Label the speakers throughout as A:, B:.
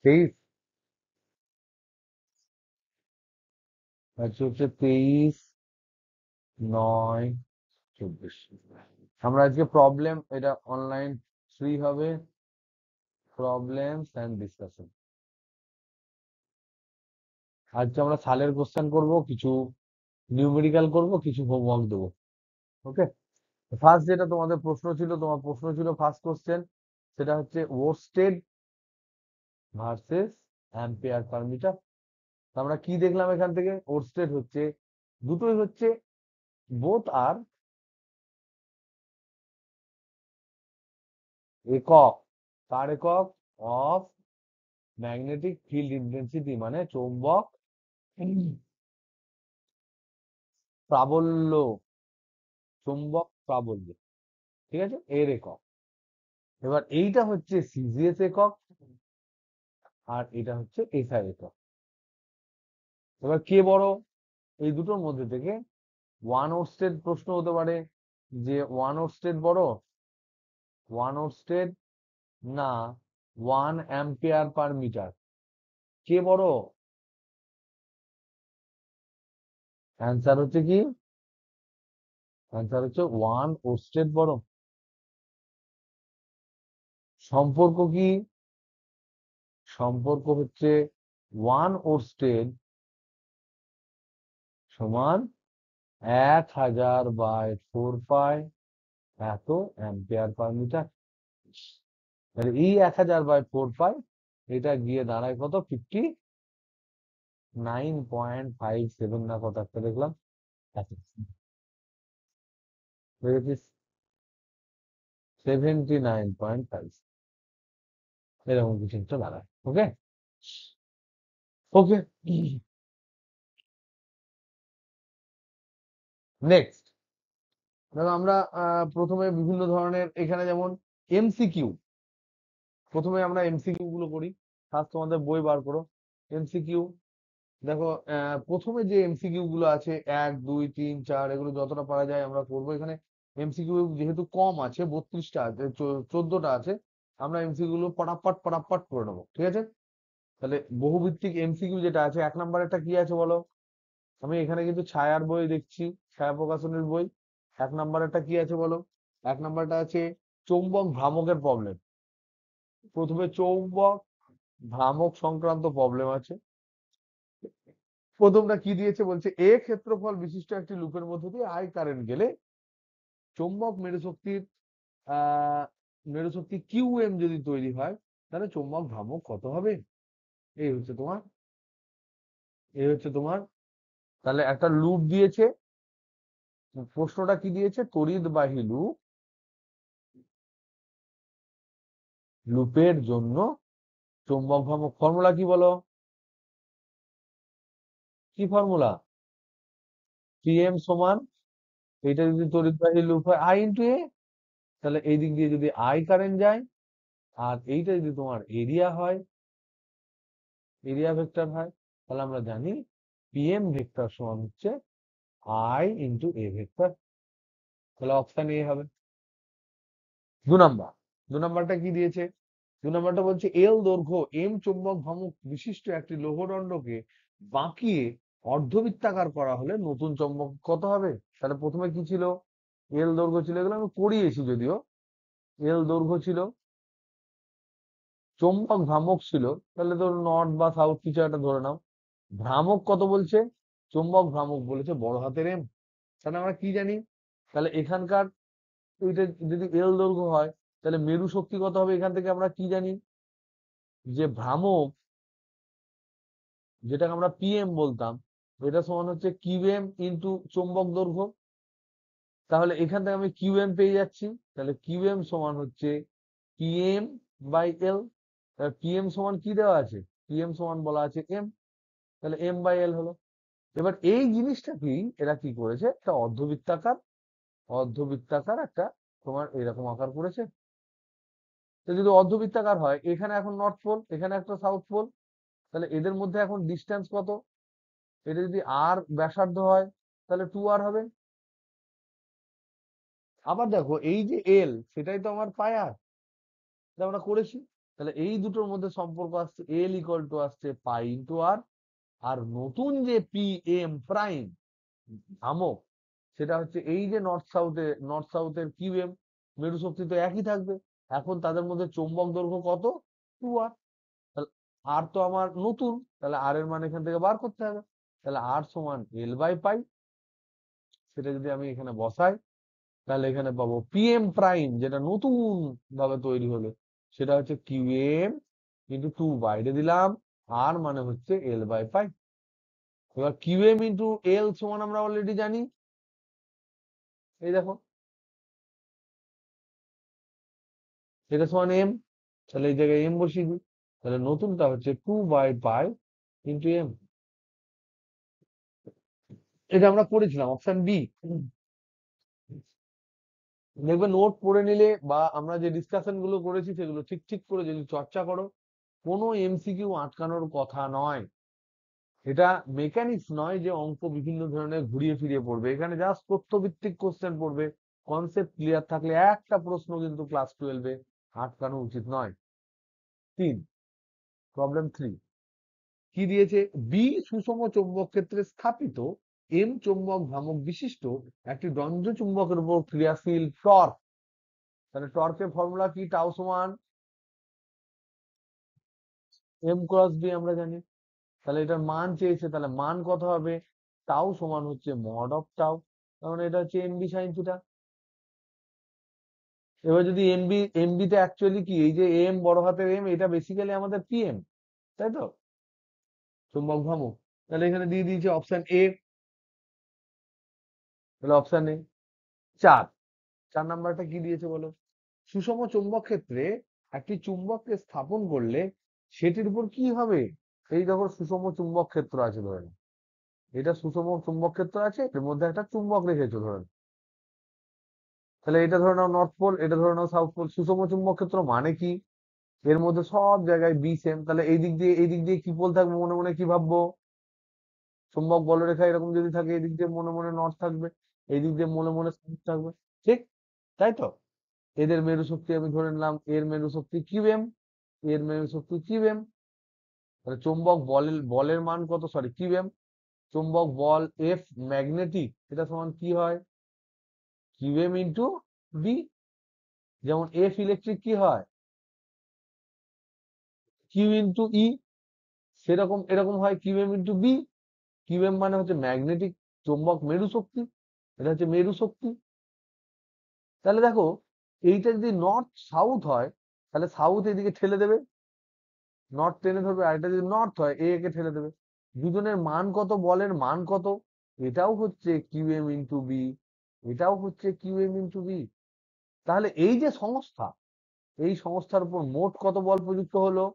A: 23, আচ্ছা হচ্ছে 23, 9, 24। আমরা আজকে প্রবলেম, এটা অনলাইন ফ্রি হবে, প্রবলেমস এন্ড ডিসকাশন। আজকে আমরা সালের কোশ্চেন করব, কিছু নিউমেরিক্যাল করব, কিছু হোমওয়ার্ক দেবো। ওকে, ফার্স্ট যেটা তোমাদের প্রশ্ন ছিল, তোমার প্রশ্ন ছিল ফার্স্ট কোশ্চেন, সেটা হচ্ছে Oersted versus ampere per metre. আমরা কি দেখলাম এখান থেকে? ওরস্টেড হচ্ছে, দুটোই হচ্ছে, বোথ আর একক। কার একক? অফ ম্যাগনেটিক ফিল্ড ইন্টেন্সিটি, মানে চৌম্বক প্রাবল্য, চুম্বক প্রাবল্য, ঠিক আছে, এর একক। এবার এইটা হচ্ছে সিজিএস একক, আর এটা হচ্ছে এসআই একক। এবার কে বড় এই দুটোর মধ্যে থেকে? ওয়ান ওরস্টেড প্রশ্ন হতে পারে যে ওয়ান ওরস্টেড বড়, ওয়ান ওরস্টেড না 1 অ্যাম্পিয়ার পার মিটার, কে বড়? অ্যান্সার হচ্ছে কি? অ্যান্সার হচ্ছে ওয়ান ওরস্টেড বড়। সম্পর্ক কি? সম্পর্ক হচ্ছে ওয়ান ওরস্টেড সমান 1000/4 পাই এত অ্যাম্পিয়ার পার মিটার। এই 1000/4 পাই এটা গিয়ে দাঁড়ায় কত? 59.57 না কত একটা দেখলাম, 79.5 এরকম কিছু একটা দাঁড়ায়। ওকে, ওকে, নেক্সট দেখো আমরা প্রথমে বিভিন্ন ধরনের, এখানে যেমন এমসিকিউ, প্রথমে আমরা এমসিকিউ গুলো করি। ফার্স্ট তোমাদের বই বার করো, এমসিকিউ। দেখো প্রথমে যে এমসিকিউ গুলো আছে 1, 2, 3, 4, এগুলো যতটা পারা যায় আমরা করবো। এখানে এমসিকিউ যেহেতু কম আছে, 32টা আছে, 14টা আছে, আমরা এমসিকিউ গুলো পটাপট পটাপট করে নেবো, ঠিক আছে? তাহলে বহুভিত্তিক এমসিকিউ যেটা আছে, 1 নম্বরেরটা কি আছে বলো? আমি এখানে কিন্তু ছায়ার বই দেখছি, ছায়া প্রকাশনের বই। 1 নম্বরেরটা কি আছে বলো? 1 নম্বরটা আছে চৌম্বক ভ্রামকের প্রবলেম। প্রথমে চৌম্বক ভ্রামক সংক্রান্ত প্রবলেম আছে। প্রথমটা কি দিয়েছে? বলছে এ ক্ষেত্রফল বিশিষ্ট একটি লুপের মধ্য দিয়ে আই কারেন্ট গেলে চৌম্বক মেরুশক্তির মেরুশক্তি কিউ এম যদি তৈরি হয়, তাহলে চৌম্বক ভ্রামক কত হবে? এই হচ্ছে তোমার, এই হচ্ছে তোমার, তাহলে একটা লুপ দিয়েছে। প্রশ্নটা কি দিয়েছে? তড়িৎবাহী লুপ, লুপের জন্য চৌম্বক ভ্রামক ফর্মুলা কি বলো? কি ফর্মুলা? পিএম সমান, এটা যদি তড়িৎবাহী লুপ হয় আই ইন্টু এ, তাহলে এই দিক দিয়ে যদি আই কারেন্ট যায়, আর এইটা যদি তোমার এরিয়া হয়, এরিয়া ভেক্টর হয়, তাহলে আমরা জানি পিএম ভেক্টর সমান হচ্ছে আই ইন্টু এ ভেক্টর। তাহলে অপশন এ হবে। 2 নম্বর, 2 নম্বরটা কি দিয়েছে? 2 নম্বরটা বলছে এল দৈর্ঘ্য এম চৌম্বক ভ্রামক বিশিষ্ট একটি লৌহদণ্ডকে বাঁকিয়ে অর্ধবৃত্তাকার করা হলে নতুন চৌম্বক কত হবে? তাহলে প্রথমে কি ছিল? এল দৈর্ঘ্য ছিল, এগুলো আমি করিয়েছি যদিও। এল দৈর্ঘ্য ছিল, চৌম্বক ভ্রামক ছিল, তাহলে ধরো নর্থ বা সাউথ কিছু একটা ধরে নাও। ভ্রামক কত বলছে? চৌম্বক ভ্রামক বলেছে বড় হাতের এম। তাহলে আমরা কি জানি? তাহলে এখানকার এটা যদি এল দৈর্ঘ্য হয়, তাহলে মেরু শক্তি কত হবে? এখান থেকে আমরা কি জানি? যে ভ্রামক, যেটাকে আমরা পিএম বলতাম, এটা সমান হচ্ছে কিউএম ইন্টু চৌম্বক দৈর্ঘ্য। তাহলে এখান থেকে আমি কিউএম পেয়ে যাচ্ছি। তাহলে কিউএম সমান হচ্ছে পিএম বাই এল। পিএম সমান কি দেওয়া আছে? পিএম সমান বলা আছে এম, তাহলে এম বাই এল হলো। এবার এই জিনিসটা কি, এরা কি করেছে? একটা অর্ধবৃত্তাকার, অর্ধবৃত্তাকার একটা তোমার এরকম আকার করেছে। তো যদি অর্ধবৃত্তাকার হয়, এখানে এখন নর্থ পোল, এখানে একটা সাউথ পোল, তাহলে এদের মধ্যে এখন ডিস্টেন্স কত? এটা যদি আর ব্যাসার্ধ হয়, তাহলে 2r হবে। আবার দেখো এই যে এল, সেটাই তো আমার পাই আর, আমরা করেছি। তাহলে এই দুটোর মধ্যে সম্পর্ক আসছে এল ইকুয়াল টু আসছে পাই ইন্টু আর। আর নতুন যে পি এম প্রাইম ভ্রামক, সেটা হচ্ছে এই যে নর্থ সাউথের কিউ এম, মেরু শক্তি তো একই থাকবে। এখন তাদের মধ্যে চৌম্বক দৈর্ঘ্য কত? 2r। তাহলে আর তো আমার নতুন, তাহলে আর এর মান এখান থেকে বার করতে হবে। তাহলে আর সমান এল বাই পাই। সেটা যদি আমি এখানে বসাই, তাহলে এখানে পাবো পিএম প্রাইম, যেটা নতুন ভাবে তৈরি হলো, সেটা হচ্ছে কিউএম ইন্টু 2 বাইরে দিলাম, আর মানে হচ্ছে এল বাই পাই। এবার কিউএম ইন্টু এল সমান আমরা অলরেডি জানি, এই দেখো এটা সমান এম। তাহলে এই জায়গায় এম বসিয়ে দিই। তাহলে নতুনটা হচ্ছে 2/পাই ইন্টু এম। এটা আমরা করেছিলাম অপশন বি। দেখবে নোট পড়ে নিলে বা আমরা যে ডিসকাশন গুলো করেছি সেগুলো ঠিক ঠিক করে যদি চর্চা করো, কোনো এমসিকিউ আটকানোর কথা নয়। এটা মেকানিক্স নয় যে অঙ্ক বিভিন্ন ধরনের ঘুরিয়ে ফিরিয়ে পড়বে। এখানে জাস্ট তথ্যভিত্তিক কোশ্চেন পড়বে। কনসেপ্ট ক্লিয়ার থাকলে একটা প্রশ্ন কিন্তু ক্লাস 12-এ আটকানো উচিত নয়। 3, প্রবলেম 3 কি দিয়েছে? বি সুষম চৌম্বক ক্ষেত্রে স্থাপিত এম চৌম্বক ভ্রামক বিশিষ্ট একটি দণ্ড চুম্বকের উপর ক্রিয়াশীল টর্ক। তাহলে টর্কের ফর্মুলা কি? টাউ সমান এম ক্রস বি, আমরা জানি। তাহলে এটার মান চেয়েছে, তাহলে মান কত হবে? টাউ সমান হচ্ছে মড অফ টাউ, কারণ এটা হচ্ছে এমবি সাইন থিটা। এবার যদি এমবি তে অ্যাকচুয়ালি কি, এই যে এম বড় হাতের এম, এটা বেসিক্যালি আমাদের পিএম, তাই তো, চুম্বক ভ্রামক। তাহলে এখানে দিয়ে দিয়েছে অপশন এ। তাহলে অপশন এ। 4 নাম্বারটা কি দিয়েছে বলো? সুষম চৌম্বক ক্ষেত্রে একটি চুম্বককে স্থাপন করলে সেটির উপর কি হবে? এই দেখো সুষম চুম্বক ক্ষেত্র আছে ধরে নাও। এটা সুষম চুম্বক ক্ষেত্র আছে, এর মধ্যে একটা চুম্বক রেখেছো ধরে নাও। তাহলে এটা ধরে নাও নর্থ পোল, এটা ধরে নাও সাউথ পোল। সুষম চুম্বক ক্ষেত্র মানে কি? এর মধ্যে সব জায়গায় বি সেম। তাহলে এই দিক দিয়ে কি পোল থাকবে? মনে মনে কি ভাববো? চুম্বক বলরেখা এরকম যদি থাকে, এদিক দিয়ে মনে মনে নর্থ থাকবে, এই দিক দিয়ে মনে মনে সাউথ থাকবে। ঠিক, তাই তো? এদের মেরু শক্তি আমি ধরে নিলাম, এর মেরু শক্তি কিউএম, এর মেরু শক্তি কিউএম। তাহলে চুম্বক বলের মান কত? Sorry, QM. চুম্বক বল এফ ম্যাগনেটিক, এটা সমান কি হয়? QM into B. যেমন এফ ইলেকট্রিক কি হয়? Q into E. সেরকম এরকম হয় কিউএম ইন্টু বি। কিউএম মানে হচ্ছে ম্যাগনেটিক চুম্বক মেরু শক্তি, এটা হচ্ছে মেরু শক্তি। তাহলে দেখো, এইটা যদি নর্থ সাউথ হয়, তাহলে সাউথ এদিকে ঠেলে দেবে, নর্থ টেনে ধরবে। আর এটা যদি নর্থ হয়, এ কে ঠেলে দেবে। দুজনের মান কত? বলের মান কত? এটাও হচ্ছে কিউএম ইন্টু বি, এটাও হচ্ছে কিউএম ইন্টু বি। তাহলে এই যে সংস্থা, এই সংস্থার উপর মোট কত বল প্রযুক্ত হলো?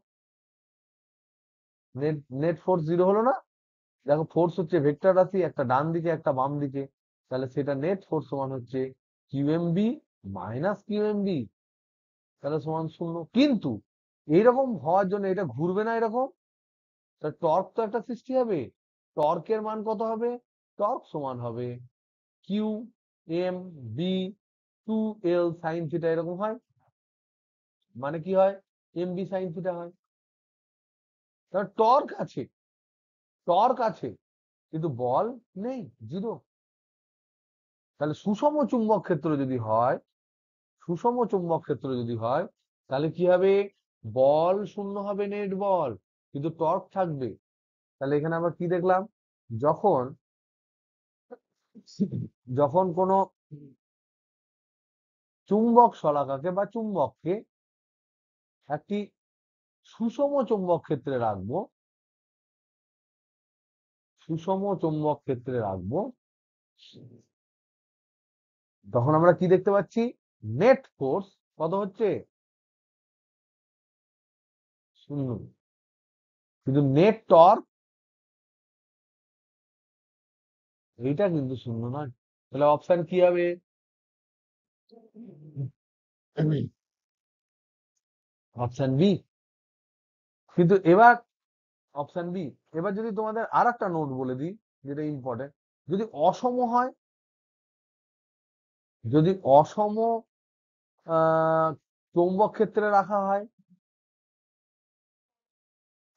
A: নেট নেট ফোর্স 0 হলো না? দেখো, ফোর্স হচ্ছে ভেক্টর রাশি, একটা ডান দিকে একটা বাম দিকে। তাহলে সেটা নেট ফোর্স সমান হচ্ছে কিউএমবি মাইনাস কিউএমবি, তাহলে সমান 0। কিন্তু এইরকম হওয়ার জন্য এটা ঘুরবে না এরকম, টর্ক তো একটা সৃষ্টি হবে। টর্কের মান কত হবে? টর্ক সমান হবে Q M B 2L sine theta, এরকম হয়। মানে কি হয়? এম বি সাইন থিটা হয়। কারণ টর্ক আছে কিন্তু বল নেই, 0। তাহলে সুষম চুম্বক ক্ষেত্র যদি হয়, তাহলে কি হবে? বল 0 হবে, নেট বল, কিন্তু টর্ক থাকবে। তাহলে এখানে আমরা কি দেখলাম? যখন যখন কোনো চুম্বক শলাকাকে বা চুম্বককে একটি সুষম চুম্বক ক্ষেত্রে রাখবো, সুষম চুম্বক ক্ষেত্রে রাখবো, তখন আমরা কি দেখতে পাচ্ছি? নেট ফোর্স কত হচ্ছে? 0। কিন্তু নেট টর্ক এইটা কিন্তু 0 নয়। তাহলে অপশন কি হবে? Option B. কিন্তু এবার অপশন বি। এবার যদি তোমাদের আর একটা নোট বলে দিই, যেটা ইম্পর্টেন্ট, যদি অসম হয়, যদি অসম চৌম্বক ক্ষেত্রে রাখা হয়,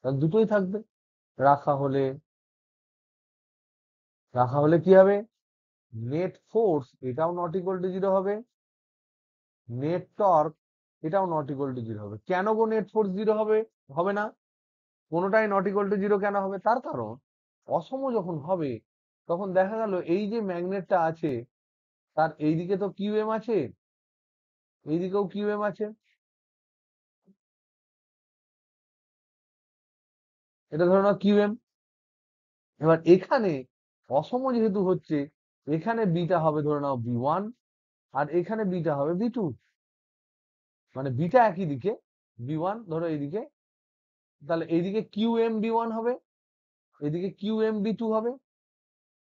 A: তাহলে দুটোই থাকবে। রাখা হলে কি হবে, নেট ফোর্স এটাও নট ইকুয়াল টু জিরো হবে, নেট টর্ক এটাও নট ইকুয়াল টু জিরো হবে। কেন গো নেট ফোর্স জিরো হবে, হবে না? কোনোটাই নট ইকুয়াল টু জিরো কেন হবে? তার কারণ অসম যখন হবে তখন দেখা গেল এই যে ম্যাগনেটটা আছে তার এইদিকে তো কিউএম আছে, এইদিকেও কিউএম আছে, এটা ধরে নাও কিউএম। এবার এখানে অসম যেহেতু হচ্ছে, এখানে বিটা হবে ধরে নাও বি1, আর এখানে বিটা হবে বি2, মানে বিটা একই দিকে, বি1 ধরো এইদিকে, তাহলে এইদিকে কিউএম বি1 হবে, এদিকে কিউএম বি2 হবে।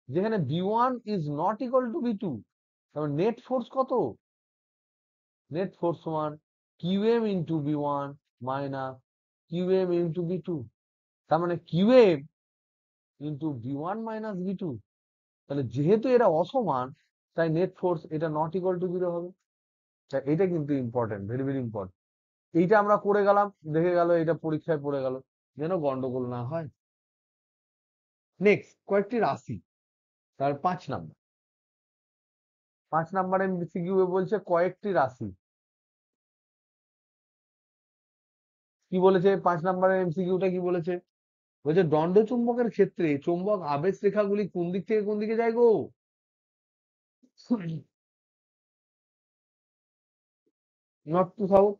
A: যেখানে B one is not equal to B two, তাহলে নেট ফোর্স কত? নেট ফোর্স সমান QM into B one minus QM into B two, তার মানে QM into B one minus B two. তাহলে যেহেতু এরা অসমান তাই নেট ফোর্স এটা নট ইকুয়াল টু জিরো হবে। তা এটা কিন্তু ইম্পর্টেন্ট, ভেরি ভেরি ইম্পর্টেন্ট। এইটা আমরা করে গেলাম, দেখে গেল এটা পরীক্ষায় পড়ে গেল, যেন গন্ডগোল না হয়। নেক্সট কয়েকটি রাশি, তার 5 নাম্বার, 5 নাম্বার এমসিকিউ বলছে কয়েকটি রাশি। কি বলেছে 5 নাম্বারের এমসিকিউটা, কি বলেছে? বলছে দণ্ড চুম্বকের ক্ষেত্রে চুম্বক আবেশ রেখাগুলি কোন দিক থেকে কোন দিকে যায় গো? North two south.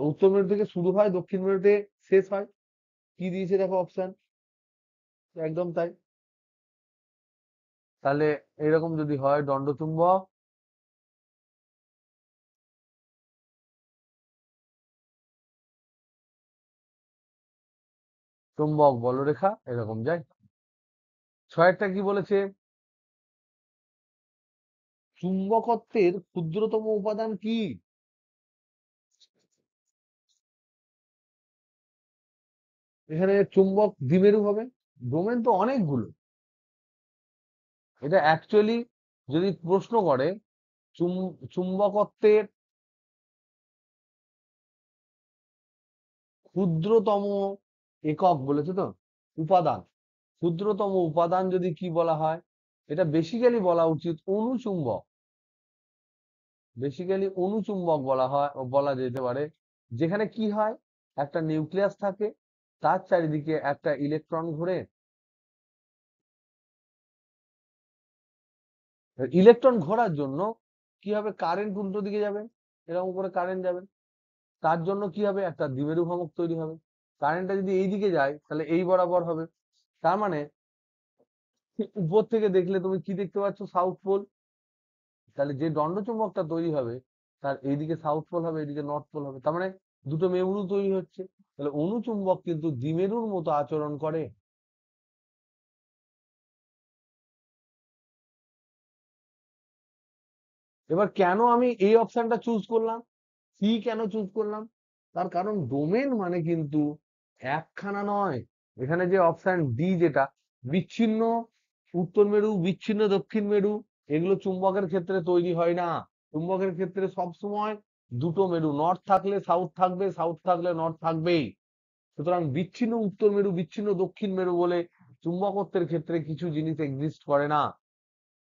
A: উত্তর মেরু থেকে শুরু হয়, দক্ষিণ মেরুতে শেষ হয়। কি দিয়েছে দেখো অপশন, একদম তাই। তাহলে এরকম যদি হয় দণ্ড চুম্বক, চুম্বক বলরেখা এরকম যায়। ছয়েরটা কি বলেছে? চুম্বকত্বের ক্ষুদ্রতম উপাদান কি? এখানে চুম্বক দ্বিমেরু হবে, ডোমেন তো অনেকগুলো। এটা অ্যাকচুয়ালি যদি প্রশ্ন করে চুম্বকত্বের ক্ষুদ্রতম একক বলেছে তো, উপাদান, ক্ষুদ্রতম উপাদান যদি কি বলা হয়, এটা বেসিক্যালি বলা উচিত অণুচুম্বক। বেসিক্যালি অণুচুম্বক বলা হয়, বলা যেতে পারে। যেখানে কি হয়, একটা নিউক্লিয়াস থাকে, তার চারিদিকে একটা ইলেকট্রন ঘোরে। ইলেকট্রন ঘোরার জন্য কি হবে, কারেন্ট উল্টো দিকে যাবে, এরকম করে কারেন্ট যাবে। তার জন্য কি হবে, একটা দ্বিমেরু ভ্রামক তৈরি হবে। কারেন্টটা যদি এই দিকে যায় তাহলে এই বরাবর হবে। তার মানে উপর থেকে দেখলে তুমি কি দেখতে পাচ্ছ, সাউথ পোল। তাহলে যে দণ্ডচুম্বকটা তৈরি হবে তার এইদিকে সাউথ পোল হবে, এইদিকে নর্থ পোল হবে, তার মানে দুটো মেরু তৈরি হচ্ছে। তাহলে অণুচুম্বক কিন্তু দ্বিমেরুর মতো আচরণ করে। এবার কেন আমি এই অপশনটা চুজ করলাম, সি কেন চুজ করলাম, তার কারণ ডোমেন মানে কিন্তু একখানা নয়। এখানে যে অপশন ডি যেটা, বিচ্ছিন্ন উত্তর মেরু, বিচ্ছিন্ন দক্ষিণ মেরু, এগুলো চুম্বকের ক্ষেত্রে তৈরি হয় না। চুম্বকের ক্ষেত্রে সব সময় দুটো মেরু, নর্থ থাকলে সাউথ থাকবে, সাউথ থাকলে নর্থ থাকবেই। সুতরাং বিচ্ছিন্ন উত্তর মেরু, বিচ্ছিন্ন দক্ষিণ মেরু বলে চুম্বকত্বের ক্ষেত্রে কিছু জিনিস এক্সিস্ট করে না।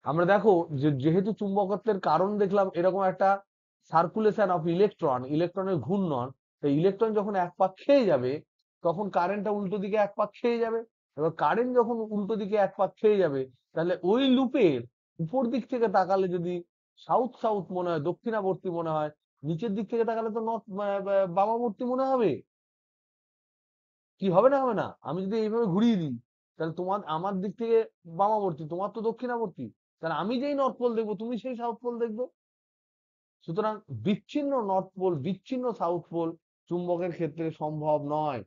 A: আমরা দেখো যেহেতু চুম্বকত্বের কারণ দেখলাম এরকম একটা সার্কুলেশন অফ ইলেকট্রন, ইলেকট্রনের ঘূর্ণন, তো ইলেকট্রন যখন এক পাক খেয়ে যাবে তখন কারেন্টটা উল্টো দিকে এক পাক খেয়ে যাবে। এবার কারেন্ট যখন উল্টো দিকে এক পাক খেয়ে যাবে তাহলে ওই লুপের উপর দিক থেকে তাকালে যদি সাউথ সাউথ মনে হয়, দক্ষিণাবর্তী মনে হয়, নিচের দিক থেকে তাকালে তো নর্থ বামাবর্তী মনে হবে। কি হবে না, হবে না? আমি যদি এইভাবে ঘুরিয়ে দিই তাহলে তোমার আমার দিক থেকে বামাবর্তী, তোমার তো দক্ষিণাবর্তী, তাহলে আমি যেই নর্থ পোল দেখবো তুমি সেই সাউথ পোল দেখবে। সুতরাং বিচ্ছিন্ন নর্থ পোল, বিচ্ছিন্ন সাউথ পোল চুম্বকের ক্ষেত্রে সম্ভব নয়।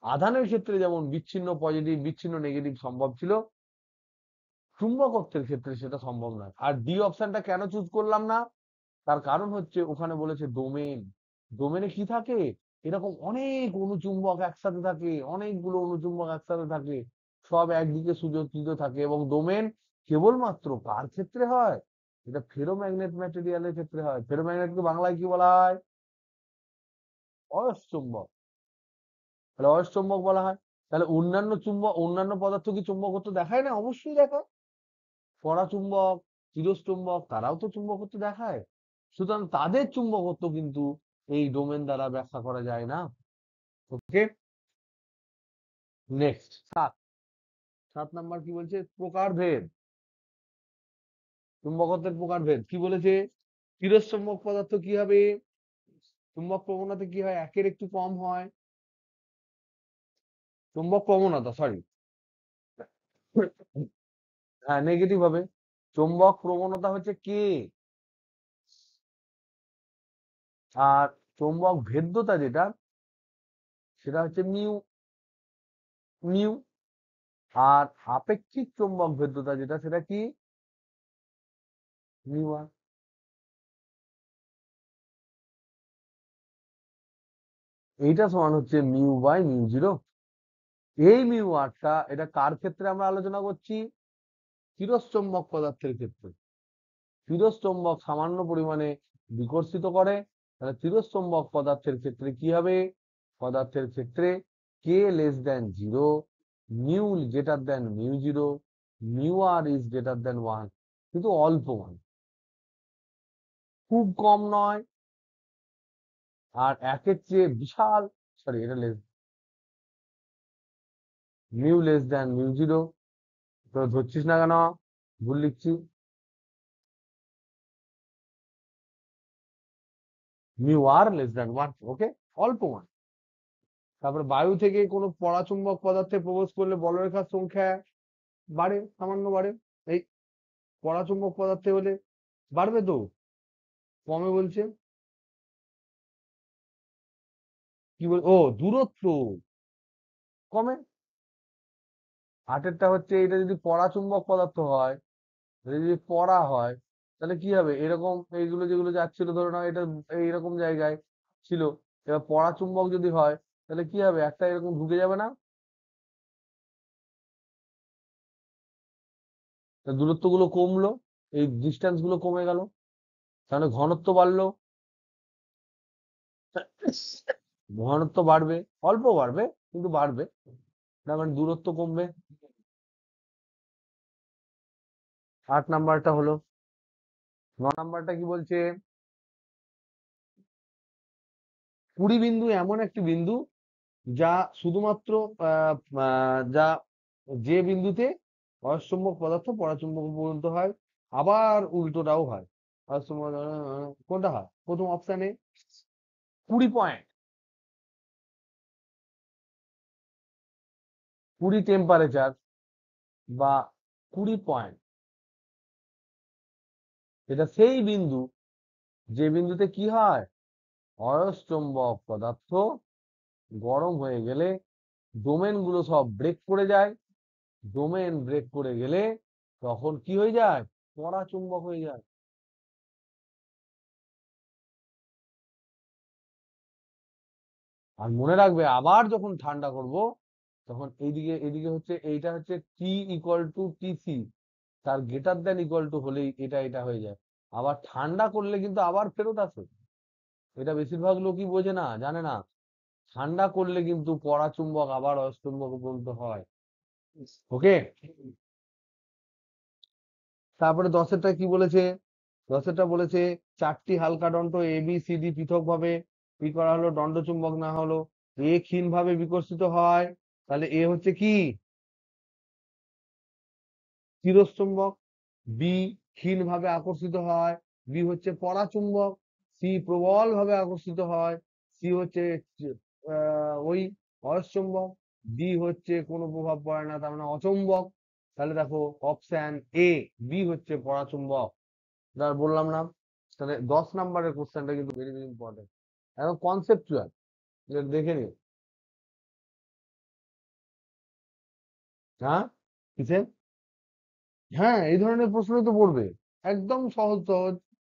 A: আধানের ক্ষেত্রে যেমন বিচ্ছিন্ন পজিটিভ বিচ্ছিন্ন নেগেটিভ সম্ভব ছিল, চুম্বকত্বের ক্ষেত্রে সেটা সম্ভব নয়। আর ডি অপশনটা কেন চুজ করলাম না, তার কারণ হচ্ছে ওখানে বলেছে ডোমেন। ডোমেনে কি থাকে, এরকম অনেক অনুচুম্বক একসাথে থাকে, অনেকগুলো অনুচুম্বক একসাথে থাকে, সব একদিকে সুযোজিত থাকে। এবং ডোমেন কেবলমাত্র কার ক্ষেত্রে হয়, এটা ফেরোম্যাগনেট ম্যাটেরিয়ালের ক্ষেত্রে হয়। ফেরোম্যাগনেটকে বাংলায় কি বলা হয়? অয়স্চুম্বক। তাহলে অয়স্চম্বক বলা হয়। তাহলে অন্যান্য পদার্থ কি চুম্বকত্ব দেখায় না? অবশ্যই দেখায়। পরাচুম্বক, চিরচুম্বক তারাও তো চুম্বকত্ব দেখায়। সুতরাং তাদের চুম্বকত্ব কিন্তু এই ডোমেন দ্বারা ব্যাখ্যা করা যায় না। ওকে, নেক্সট 7 নাম্বার কি বলছে? প্রকারভেদ। চুম্বকত্বের প্রকারভেদ কি বলেছে? চিরচুম্বক পদার্থ কি হবে? চুম্বক প্রবণতা কি হয়? একের একটু কম হয়। চুম্বক প্রবণতা, সরি, হ্যাঁ নেগেটিভ হবে। চুম্বক প্রবণতা হচ্ছে কে, আর চুম্বক ভেদ্যতা যেটা সেটা হচ্ছে মিউ। মিউ। আর আপেক্ষিক চুম্বক ভেদ্যতা যেটা সেটা কি? মিউ আর। এইটা সমান হচ্ছে মিউ বাই মিউ জিরো। এই মিউ আরটা এটা কার ক্ষেত্রে আমরা আলোচনা করছি? চিরচুম্বক পদার্থের ক্ষেত্রে। চিরচুম্বক সামান্য পরিমাণে বিকর্ষিত করে, তাহলে চিরচুম্বক পদার্থের ক্ষেত্রে কি হবে? পদার্থের ক্ষেত্রে কে less than zero, mu greater than mu zero, mu r is greater than one. কিন্তু অল্প মান, খুব কম নয়, আর একের চেয়ে বিশাল, সরি এটা less, mu less than mu zero. তো ধরছিস না কেন? ভুল লিখছি। Mu r less than one. Okay, অল্প মান। তারপরে বায়ু থেকে কোনো পরাচুম্বক পদার্থে প্রবেশ করলে বলরেখার সংখ্যা বাড়ে, সামান্য বাড়ে। এই পরাচুম্বক পদার্থে হলে বাড়বে তো, কমে বলছে। কি বল, ও দূরত্ব কমে। আটেরটা হচ্ছে এটা যদি পরাচুম্বক পদার্থ হয়, এটা যদি পড়া হয়, তাহলে কি হবে? এরকম এইগুলো যেগুলো যাচ্ছিল, ধরো না এটা এইরকম জায়গায় ছিল, এবার পরাচুম্বক যদি হয় তাহলে কি হবে? একটা এরকম ঢুকে যাবে না? তা দূরত্ব গুলো কমলো, এই ডিস্টেন্স গুলো কমে গেল, তাহলে ঘনত্ব বাড়লো। ঘনত্ব বাড়বে, অল্প বাড়বে কিন্তু বাড়বে, না মানে দূরত্ব কমবে। 8 নাম্বারটা হলো। 9 নাম্বারটা কি বলছে? 20 বিন্দু এমন একটি বিন্দু যা শুধুমাত্র যা যে বিন্দুতে অয়স্চম্বক পদার্থ পরাচুম্বক পর্যন্ত হয়, আবার উল্টোটাও হয়। অয়স্চম্বক কোনটা হয়? প্রথম অপশানে 20 পয়েন্ট, 20 টেম্পারেচার বা 20 পয়েন্ট, এটা সেই বিন্দু যে বিন্দুতে কি হয়? অয়স্চম্বক পদার্থ গরম হয়ে গেলে ডোমেন গুলো সব ব্রেক করে যায়। ডোমেন ব্রেক করে গেলে তখন কি হয়ে যায়? পরাচুম্বক হয়ে যায়। আর মনে রাখবে, আবার যখন ঠান্ডা করব তখন এইদিকে এদিকে হচ্ছে, এইটা হচ্ছে টি ইকুয়াল টু টিসি, তার গ্রেটার দেন ইকুয়াল টু হলেই এটা এটা হয়ে যায়। আবার ঠান্ডা করলে কিন্তু আবার ফেরত আসে। এটা বেশিরভাগ লোকই বোঝে না, জানে না। ঠান্ডা করলে কিন্তু পরাচুম্বক আবার অয়স্চম্বক পর্যন্ত হয়। ওকে, তারপরে 10এরটা কি বলেছে? 10এরটা বলেছে 4টি হালকা দণ্ড এ বি সি ডি পৃথক ভাবে কি করা হলো? দণ্ডচুম্বক না হলো। এ ক্ষীণ ভাবে বিকর্ষিত হয়, তাহলে এ হচ্ছে কি? চিরচুম্বক। বি ক্ষীণ ভাবে আকর্ষিত হয়, বি হচ্ছে পরাচুম্বক। সি প্রবল ভাবে আকর্ষিত হয়, সি হচ্ছে ওই অয়স্চুম্বক। ডি হচ্ছে কোনো প্রভাব পড়ে না, তার মানে অচুম্বক। তাহলে দেখো অপশন এ, বি হচ্ছে পরাচুম্বক। বললাম না? তাহলে 10 নাম্বারের কোশ্চেনটা কিন্তু ভেরি ভেরি ইম্পর্টেন্ট, এখন কনসেপচুয়াল, দেখে নিও। হ্যাঁ, কিসে? হ্যাঁ, এই ধরনের প্রশ্নই তো পড়বে, একদম সহজ সহজ,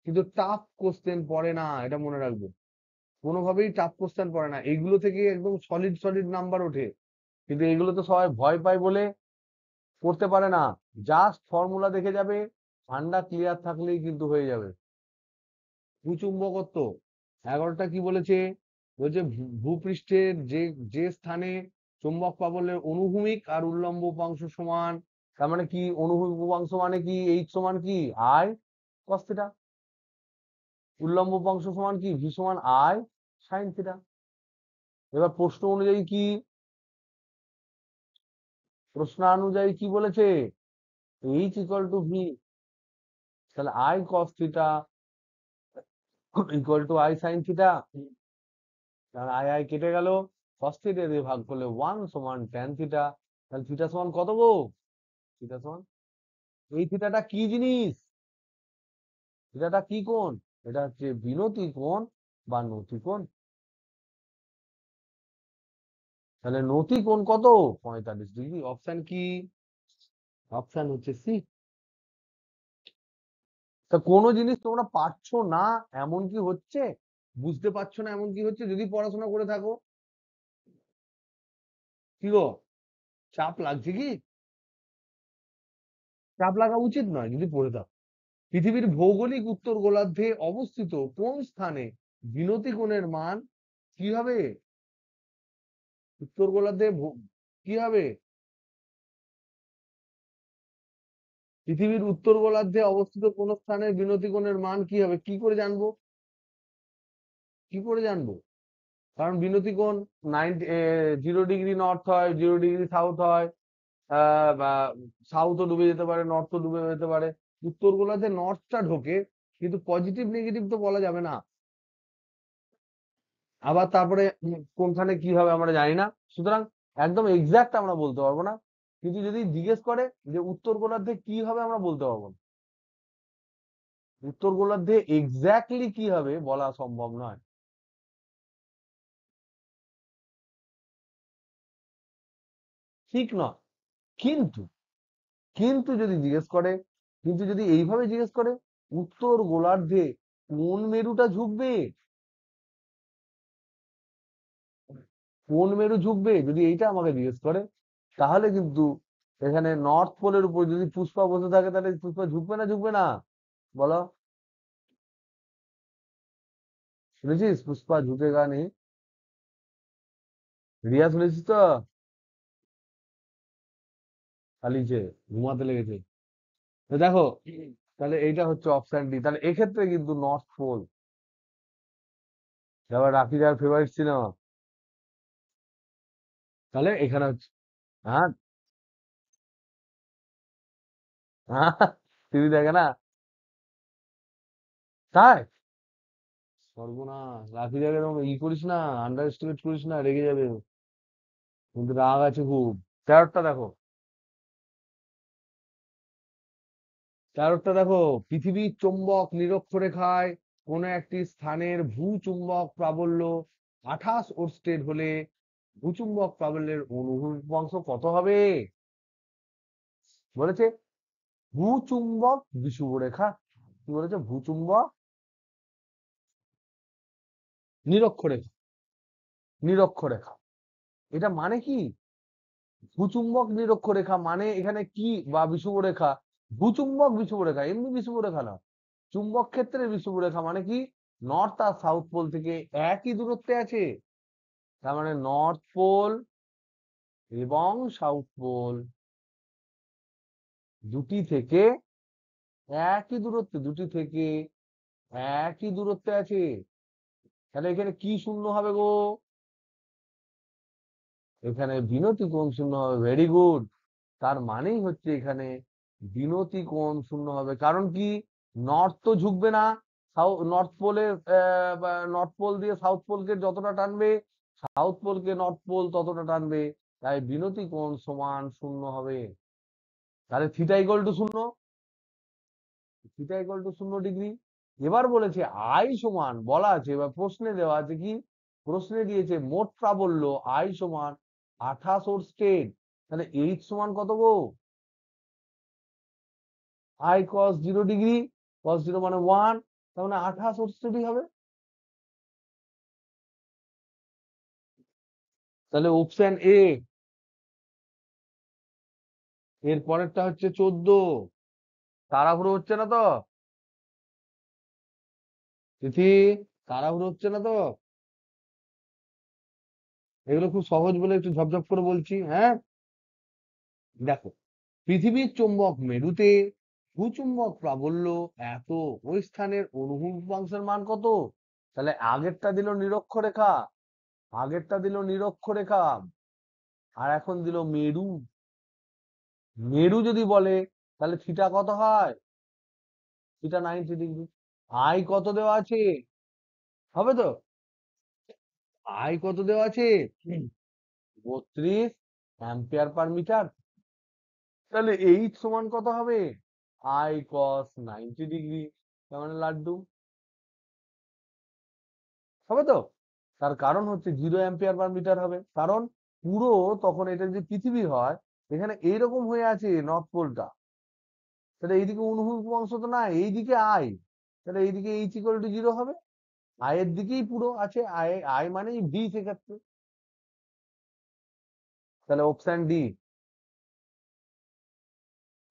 A: কিন্তু টাফ কোশ্চেন পড়ে না, এটা মনে রাখবে। কোনোভাবেই টাফ কোশ্চেন পড়ে না, এইগুলো থেকে একদম সলিড সলিড নাম্বার ওঠে। কিন্তু এগুলো তো সবাই ভয় পায় বলে করতে পারে না। জাস্ট ফর্মুলা দেখে যাবে, ঠান্ডা ক্লিয়ার থাকলেই কিন্তু হয়ে যাবে। ভূচুম্বকত্ব 11টা কি বলেছে? বলছে ভূপৃষ্ঠের যে যে স্থানে চুম্বক প্রাবল্যের অনুভূমিক আর উল্লম্ব উপাংশ সমান, তার মানে কি অনুভূমিক উপাংশ মানে কি এইচ সমান কি আই কস থিটা, উল্লম্ব উপাংশ সমান কি ভি সমান আই সাইন থিটা। এবার প্রশ্ন অনুযায়ী কি, প্রশ্নানুযায়ী কি বলেছে, এইচ ইকুয়াল টু ভি, তাহলে I cos theta equal to i sine theta, তাহলে আই আই কেটে গেল, কস থিটা দিয়ে ভাগ করলে 1 সমান ট্যান থিটা, তাহলে থিটা সমান কত গো, থিটা সমান, এই থিটাটা কি জিনিস, থিটাটা কি কোণ, এটা হচ্ছে বিনতি কোণ বা নতি কোণ। তাহলে নতি কোণ কত, 45 ডিগ্রি। অপশন কি, অপশন হচ্ছে সি। তা কোনো জিনিস তোমরা পারছো না এমন কি হচ্ছে, বুঝতে পারছো না এমন কি হচ্ছে, যদি পড়াশোনা করে থাকো, কি গো চাপ লাগছে কি, চাপ লাগা উচিত নয় যদি পড়ে থাকো। পৃথিবীর ভৌগোলিক উত্তর গোলার্ধে অবস্থিত কোন স্থানে বিনতি কোণের মান কি হবে, উত্তর গোলার্ধে কি হবে, পৃথিবীর উত্তর গোলার্ধে অবস্থিত কোন স্থানে বিনতি কোণের মান কি হবে, কি করে জানবো, কি করে জানবো, কারণ বিনতি কোণ 0 ডিগ্রি নর্থ হয়, 0 ডিগ্রি সাউথ হয়, বা সাউথও ডুবে যেতে পারে, নর্থও ডুবে যেতে পারে। উত্তর গোলার্ধে নর্থটা ঢোকে, কিন্তু পজিটিভ নেগেটিভ তো বলা যাবে না। আবার তারপরে কোনখানে কি হবে আমরা জানি না, সুতরাং একদম এক্সাক্ট আমরা বলতে পারবো না। কিন্তু যদি জিজ্ঞেস করে যে উত্তর গোলার্ধে কি হবে আমরা বলতে পারবো না, উত্তর গোলার্ধে এক্স্যাক্টলি কি হবে বলা সম্ভব নয়। ঠিক নয়, কিন্তু কিন্তু যদি জিজ্ঞেস করে, কিন্তু যদি এইভাবে জিজ্ঞেস করে উত্তর গোলার্ধে কোন মেরুটা ঝুঁকবে, কোন মেরু ঝুঁকবে যদি এইটা আমাকে জিজ্ঞেস করে, তাহলে কিন্তু এখানে নর্থ পোলের উপর যদি পুষ্পা বসে থাকে তাহলে পুষ্পা ঝুঁকবে না ঝুঁকবে না, বলো, শুনেছিস পুষ্পা ঝুঁকে গানে, রিয়া শুনেছিস তো, পালিয়েছে, ঘুমাতে লেগেছে। তো দেখো, তাহলে এইটা হচ্ছে অপশন ডি, তাহলে এক্ষেত্রে কিন্তু নর্থ পোল। এবার রাফিজার ফেভারিট সিনেমা, তাহলে এখানে হচ্ছে, হ্যাঁ হ্যাঁ, টিভি দেখে না, তাই সর্বনাশ, রাফিজাকে এরকম ই করিস না, আন্ডার এস্টিমেট করিস না, রেগে যাবে, কিন্তু রাগ আছে খুব। তেরোটা দেখো, তেরোটা দেখো, পৃথিবীর চৌম্বক নিরক্ষরেখায় কোন একটি স্থানের ভূচুম্বক প্রাবল্য 28 ওরস্টেড হলে ভূচুম্বক প্রাবল্যের অনুভূমিক উপাংশ কত হবে, বলেছে ভূচুম্বক বিষুবরেখা, কি বলেছে ভূচুম্বক নিরক্ষরেখা, নিরক্ষরেখা, এটা মানে কি, ভূচুম্বক নিরক্ষরেখা মানে এখানে কি, বা বিষুবরেখা, ভূচুম্বক বিষুবরেখা, এমনি বিষুবরেখা না, চুম্বক ক্ষেত্রে বিষুবরেখা মানে কি, নর্থ আর সাউথ পোল থেকে একই দূরত্বে আছে, তার মানে নর্থ পোল এবং সাউথ পোল দুটি থেকে একই দূরত্বে, দুটি থেকে একই দূরত্বে আছে, তাহলে এখানে কি শূন্য হবে গো, এখানে বিনতি কোণ শূন্য হবে, ভেরি গুড। তার মানেই হচ্ছে এখানে বিনতি কোণ শূন্য হবে, কারণ কি, নর্থ তো ঝুঁকবে না, সাউথ নর্থ পোলে, নর্থ পোল দিয়ে সাউথ পোলকে যতটা টানবে, সাউথ পোলকে নর্থ পোল ততটা টানবে, তাই বিনতি কোণ সমান শূন্য হবে। তাহলে থিটা ইকুয়াল টু শূন্য, থিটা ইকুয়াল টু 0 ডিগ্রি। এবার বলেছে আই সমান, বলা আছে এবার প্রশ্নে দেওয়া আছে কি, প্রশ্নে দিয়েছে মোট প্রাবল্য আই সমান 28 ওরস্টেড, তাহলে এইচ সমান কত গো, আই কস 0 ডিগ্রি, কস 0 মানে 1, তার মানে 28 ওরস্টেডই হবে। তাহলে অপশন এ, এর পরেরটা হচ্ছে 14, তাড়াহুড়ো হচ্ছে না তো তিথি, তাড়াহুড়ো হচ্ছে না তো, এগুলো খুব সহজ বলে একটু ঝপঝপ করে বলছি। হ্যাঁ, দেখো, পৃথিবীর চুম্বক মেরুতে ভূচুম্বক প্রাবল্য এত, ওই স্থানের অনুভূমিক অক্ষাংশের মান কত? তাহলে আগেরটা দিল নিরক্ষরেখা, আগেরটা দিল নিরক্ষরেখা, আর এখন দিল মেরু। মেরু যদি বলে তাহলে থিটা কত হয়? Theta 90 degree. আই কত দেওয়া আছে? হবে তো? আই কত দেওয়া আছে? 32 অ্যাম্পিয়ার পার মিটার। তাহলে এইচ সমান কত হবে? I cos 90 degree. তার মানে লাড্ডু। হবে তো? তার কারণ হচ্ছে 0 অ্যাম্পিয়ার পার মিটার হবে, কারণ পুরো, তখন এটা যদি পৃথিবী হয়, এখানে এইরকম হয়ে আছে নর্থ পোলটা, তাহলে এইদিকে অনুভূমিক অংশ তো না, এইদিকে আই, তাহলে এইদিকে এইচ ইকুয়াল টু 0 হবে। আয়ের দিকেই পুরো আছে, আই, আই মানে ডি সেক্ষেত্রে। তাহলে option D.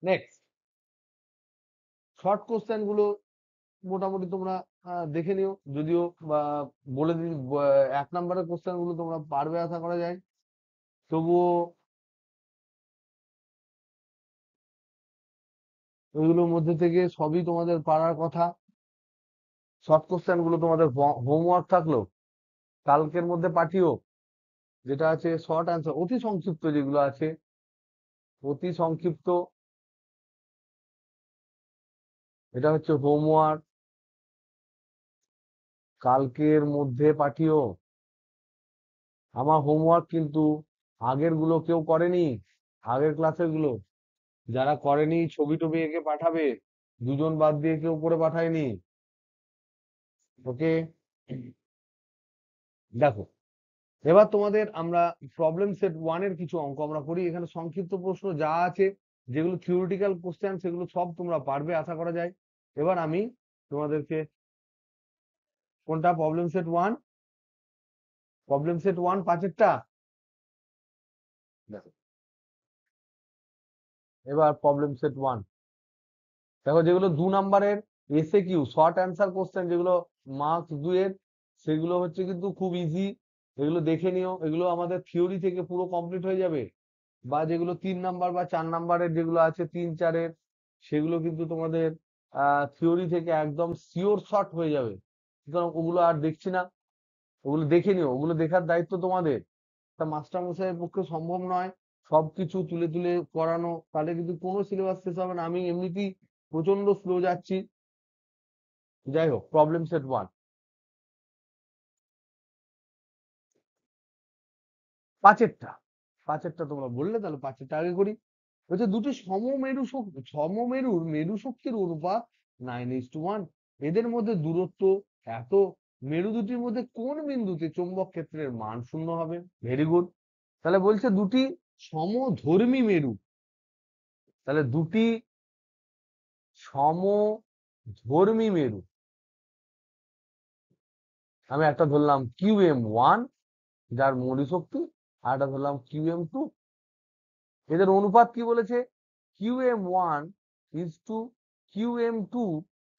A: Next, short question গুলো মোটামুটি তোমরা দেখে নিও, যদিও বা বলে দিই, 1 নম্বরের কোশ্চেন গুলো তোমরা পারবে আশা করা যায়, তবুও ওইগুলোর মধ্যে থেকে সবই তোমাদের পারার কথা। শর্ট কোশ্চেন গুলো তোমাদের হোমওয়ার্ক থাকলো, কালকের মধ্যে পাঠিও, যেটা আছে শর্ট অ্যান্সার, অতি সংক্ষিপ্ত যেগুলো আছে, অতি সংক্ষিপ্ত, এটা হচ্ছে হোমওয়ার্ক, কালকের মধ্যে পাঠিও। আমার হোমওয়ার্ক কিন্তু আগের গুলো কেউ করেনি, আগের ক্লাসের গুলো যারা করেনি ছবি টবি এঁকে পাঠাবে, 2জন বাদ দিয়ে কেউ করে পাঠায়নি। ওকে, দেখো, এবার তোমাদের আমরা প্রবলেম সেট 1-এর কিছু অঙ্ক আমরা করি। এখানে সংক্ষিপ্ত প্রশ্ন যা আছে, যেগুলো থিওরিটিক্যাল কোশ্চেন, সেগুলো সব তোমরা পারবে আশা করা যায়। এবার আমি তোমাদেরকে, কোনটা? প্রবলেম সেট 1, প্রবলেম সেট 1 5-এরটা। দেখো, এবার প্রবলেম সেট 1, দেখো, যেগুলো 2 নম্বরের SA Q short answer question, যেগুলো মার্কস 2-এর, সেগুলো হচ্ছে কিন্তু খুব ইজি, এগুলো দেখে নিও, এগুলো আমাদের থিওরি থেকে পুরো কমপ্লিট হয়ে যাবে। বা যেগুলো 3 নম্বর বা 4 নম্বরের যেগুলো আছে, 3, 4-এর, সেগুলো কিন্তু তোমাদের থিওরি থেকে একদম শিওর শর্ট হয়ে যাবে। সুতরাং ওগুলো আর দেখছি না, ওগুলো দেখে নিও, ওগুলো দেখার দায়িত্ব তোমাদের। তা মাস্টার মশাইয়ের পক্ষে সম্ভব নয় সবকিছু তুলে তুলে করানো, তাহলে কিন্তু কোনো সিলেবাস শেষ হবে না। আমি এমনিতেই প্রচন্ড স্লো যাচ্ছি। যাই হোক, প্রবলেম সেট 1, 5-এরটা, 5-এরটা তোমরা বললে, তাহলে 5-এরটা আগে করি। হচ্ছে দুটি সমমেরুর মেরু শক্তির অনুপাত 9:1। এদের মধ্যে দূরত্ব এত, মেরু দুটির মধ্যে কোন বিন্দুতে চৌম্বক ক্ষেত্রের মান 0 হবে? Very good. তাহলে বলছে দুটি সমধর্মী মেরু, তাহলে দুটি সমধর্মী মেরু, আমি একটা ধরলাম QM1 যার মৌলিক শক্তি, আর একটা ধরলাম QM2, এদের অনুপাত কি বলেছে? QM1 ইজ টু QM2,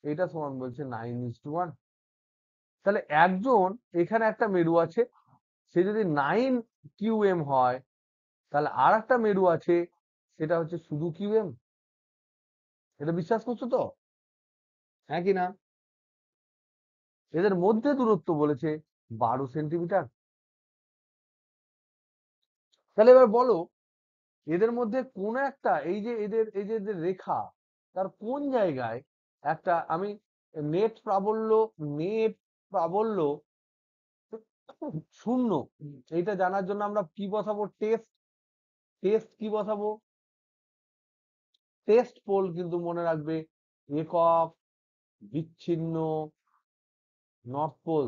A: এটা সমান বলছে 9:1। তাহলে একজন, এখানে একটা মেরু আছে, সে যদি 9 QM হয়, তাহলে আর একটা মেরু আছে, সেটা হচ্ছে শুধু QM। এটা বিশ্বাস করছো তো? হ্যাঁ কি না? এদের মধ্যে দূরত্ব বলেছে 12 সেন্টিমিটার। তাহলে এবার বলো, এদের মধ্যে কোন একটা, এই যে এদের রেখা, তার কোন জায়গায় একটা, আমি নেট প্রাবল্য, নেট প্রাবল্য 0, এইটা জানার জন্য আমরা কি বসাবো? টেস্ট। টেস্ট কি বসাবো? টেস্ট পোল কিন্তু মনে রাখবে, একক বিচ্ছিন্ন নর্থ পোল।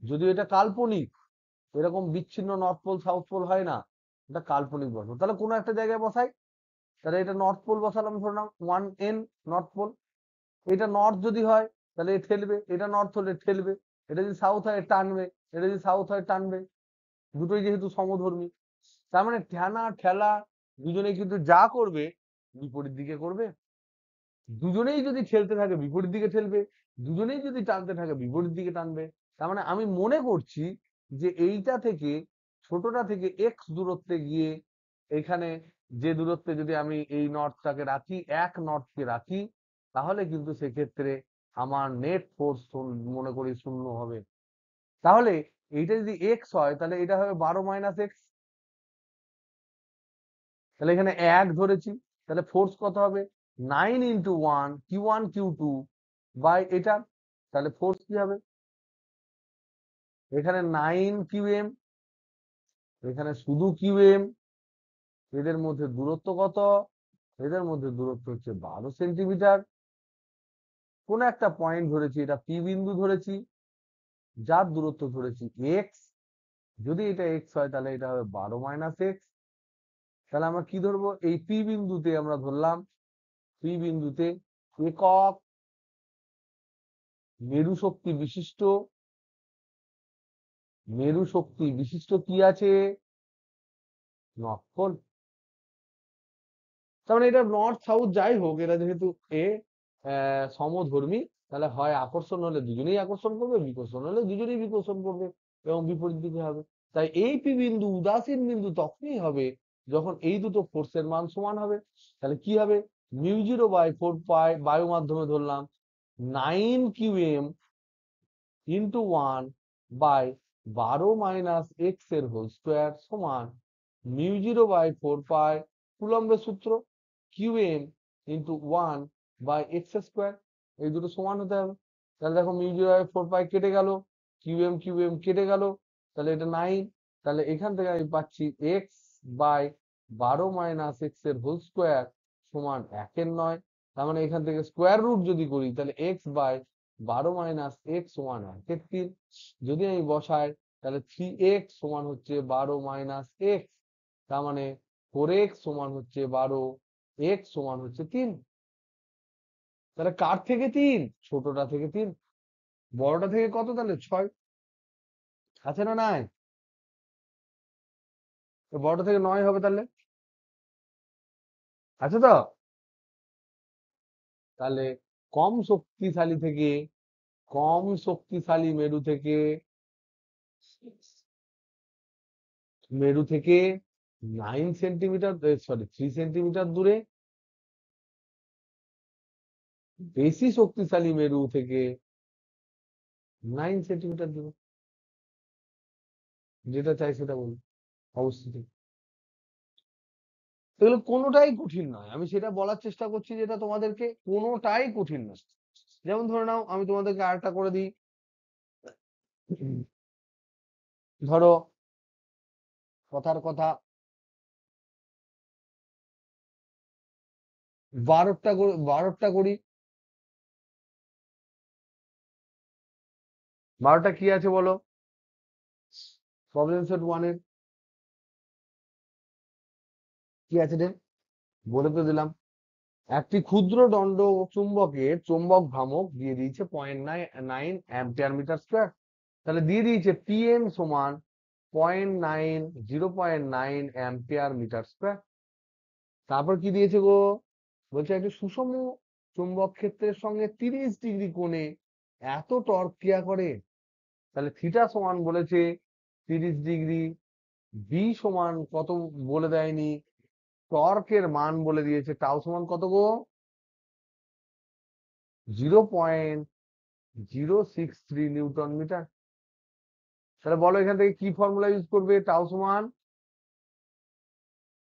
A: যদিও এটা কাল্পনিক, এরকম বিচ্ছিন্ন নর্থ পোল সাউথ পোল হয় না, এটা কাল্পনিক বসাবো। তাহলে কোনো একটা জায়গায় বসাই, তাহলে এটা নর্থ পোল বসালাম, ধরলাম 1N নর্থ পোল। এটা নর্থ যদি হয় তাহলে এ ঠেলবে, এটা নর্থ হলে ঠেলবে, এটা যদি সাউথ হয় টানবে, এটা যদি সাউথ হয় টানবে, দুটোই যেহেতু সমধর্মী। তার মানে টানা ঠেলা দুজনেই কিন্তু যা করবে বিপরীত দিকে করবে। দুজনেই যদি ঠেলতে থাকে বিপরীত দিকে ঠেলবে, দুজনেই যদি টানতে থাকে বিপরীত দিকে টানবে। তার মানে আমি মনে করছি যে এইটা থেকে ছোটটা থেকে এক্স দূরত্বে গিয়ে এখানে যে দূরত্বে যদি আমি এই নটটাকে রাখি, এক নটকে রাখি, তাহলে কিন্তু সেক্ষেত্রে আমার নেট ফোর্স মনে করি 0 হবে। তাহলে এইটা যদি এক্স হয় তাহলে এটা হবে 12 মাইনাস এক্স। তাহলে এখানে 1 ধরেছি, তাহলে ফোর্স কত হবে? 9 ইন্টু 1 Q1 Q2 বাই এটা। তাহলে ফোর্স কি হবে? এখানে 9 QM, এখানে শুধু QM। এদের মধ্যে দূরত্ব কত? এদের মধ্যে দূরত্ব হচ্ছে 12 সেন্টিমিটার। কোন একটা পয়েন্ট ধরেছি, এটা পি বিন্দু ধরেছি, যার দূরত্ব ধরেছি এক্স। যদি এটা এক্স হয় তাহলে এটা হবে 12 মাইনাস এক্স। তাহলে আমরা কি ধরবো? এই পি বিন্দুতে আমরা ধরলাম, পি বিন্দুতে একক মেরু শক্তি বিশিষ্ট, মেরু শক্তি বিশিষ্ট কি আছে? নক্ষল। তার মানে এটা নর্থ সাউথ যাই হোক, এটা যেহেতু এ সমধর্মী, তাহলে হয় আকর্ষণ হলে দুজনেই আকর্ষণ করবে, বিকর্ষণ হলে দুজনেই বিকর্ষণ করবে, এবং বিপরীত দিকে হবে। তাই এই পি বিন্দু উদাসীন বিন্দু তখনই হবে যখন এই দুটো ফোর্সের মান সমান হবে। তাহলে কি হবে? μ0/4 বায়ু মাধ্যমে ধরলাম 9 QM into 1 by 12 minus X এর হোল স্কোয়ার সমান μ0/4 কুলম্বের সূত্র, QM into 1 by X square. এই দুটো সমান হতে হবে। তাহলে দেখো μ0/4 কেটে গেল, QM QM কেটে গেল, তাহলে এটা 9। তাহলে এখান থেকে আমি পাচ্ছি এক্স বাই 12 মাইনাস এক্স এর হোল স্কোয়ার সমান 1/9। তার মানে এখান থেকে স্কোয়ার রুট যদি করি তাহলে এক্স বাই 12 মাইনাস এক্স সমান 1/3। যদি আমি বসাই তাহলে 3x সমান হচ্ছে 12 মাইনাস এক্স, তার মানে 4x সমান হচ্ছে 12, x সমান হচ্ছে 3। তাহলে কার থেকে 3? ছোটটা থেকে 3। বড়টা থেকে কত? তাহলে 6 আছে না নাই? তো বড়টা থেকে 9 হবে তাহলে, আছে তো? তাহলে কম শক্তিশালী থেকে, কম শক্তিশালী মেরু থেকে, মেরু থেকে 9 সেন্টিমিটার, সরি 3 সেন্টিমিটার দূরে, বেশি শক্তিশালী মেরু থেকে 9 সেন্টিমিটার দূরে। যেটা চাই সেটা বলুন, অবস্থিতি। এগুলো কোনোটাই কঠিন নয়, আমি সেটা বলার চেষ্টা করছি, যেটা তোমাদেরকে কোনোটাই কঠিন নয়। যেমন ধরে নাও, আমি তোমাদেরকে আরেকটা করে দিই। ধরো কথার কথা 12টা করি। 12টা কি আছে বলো? প্রবলেম সেট 1 এর কি আছে রে? বলে তো দিলাম। একটি ক্ষুদ্র দণ্ড চুম্বকের চৌম্বক ভ্রামক দিয়ে দিয়েছে 0.9 অ্যাম্পিয়ার মিটার স্কোয়ার। তাহলে দিয়ে দিয়েছে পিএম সমান 0.9 অ্যাম্পিয়ার মিটার স্কোয়ার। তারপর কি দিয়েছে গো? বলছে একটি সুষম চুম্বক ক্ষেত্রের সঙ্গে 30 ডিগ্রি কোণে এত টর্ক ক্রিয়া করে। তাহলে থিটা সমান বলেছে 30 ডিগ্রি, বি সমান কত বলে দেয়নি, টর্কের মান বলে দিয়েছে টাউ সমান কত গো? 0.063 নিউটন মিটার। তাহলে বলো এখান থেকে কি ফর্মুলা ইউজ করবে? টাউ সমান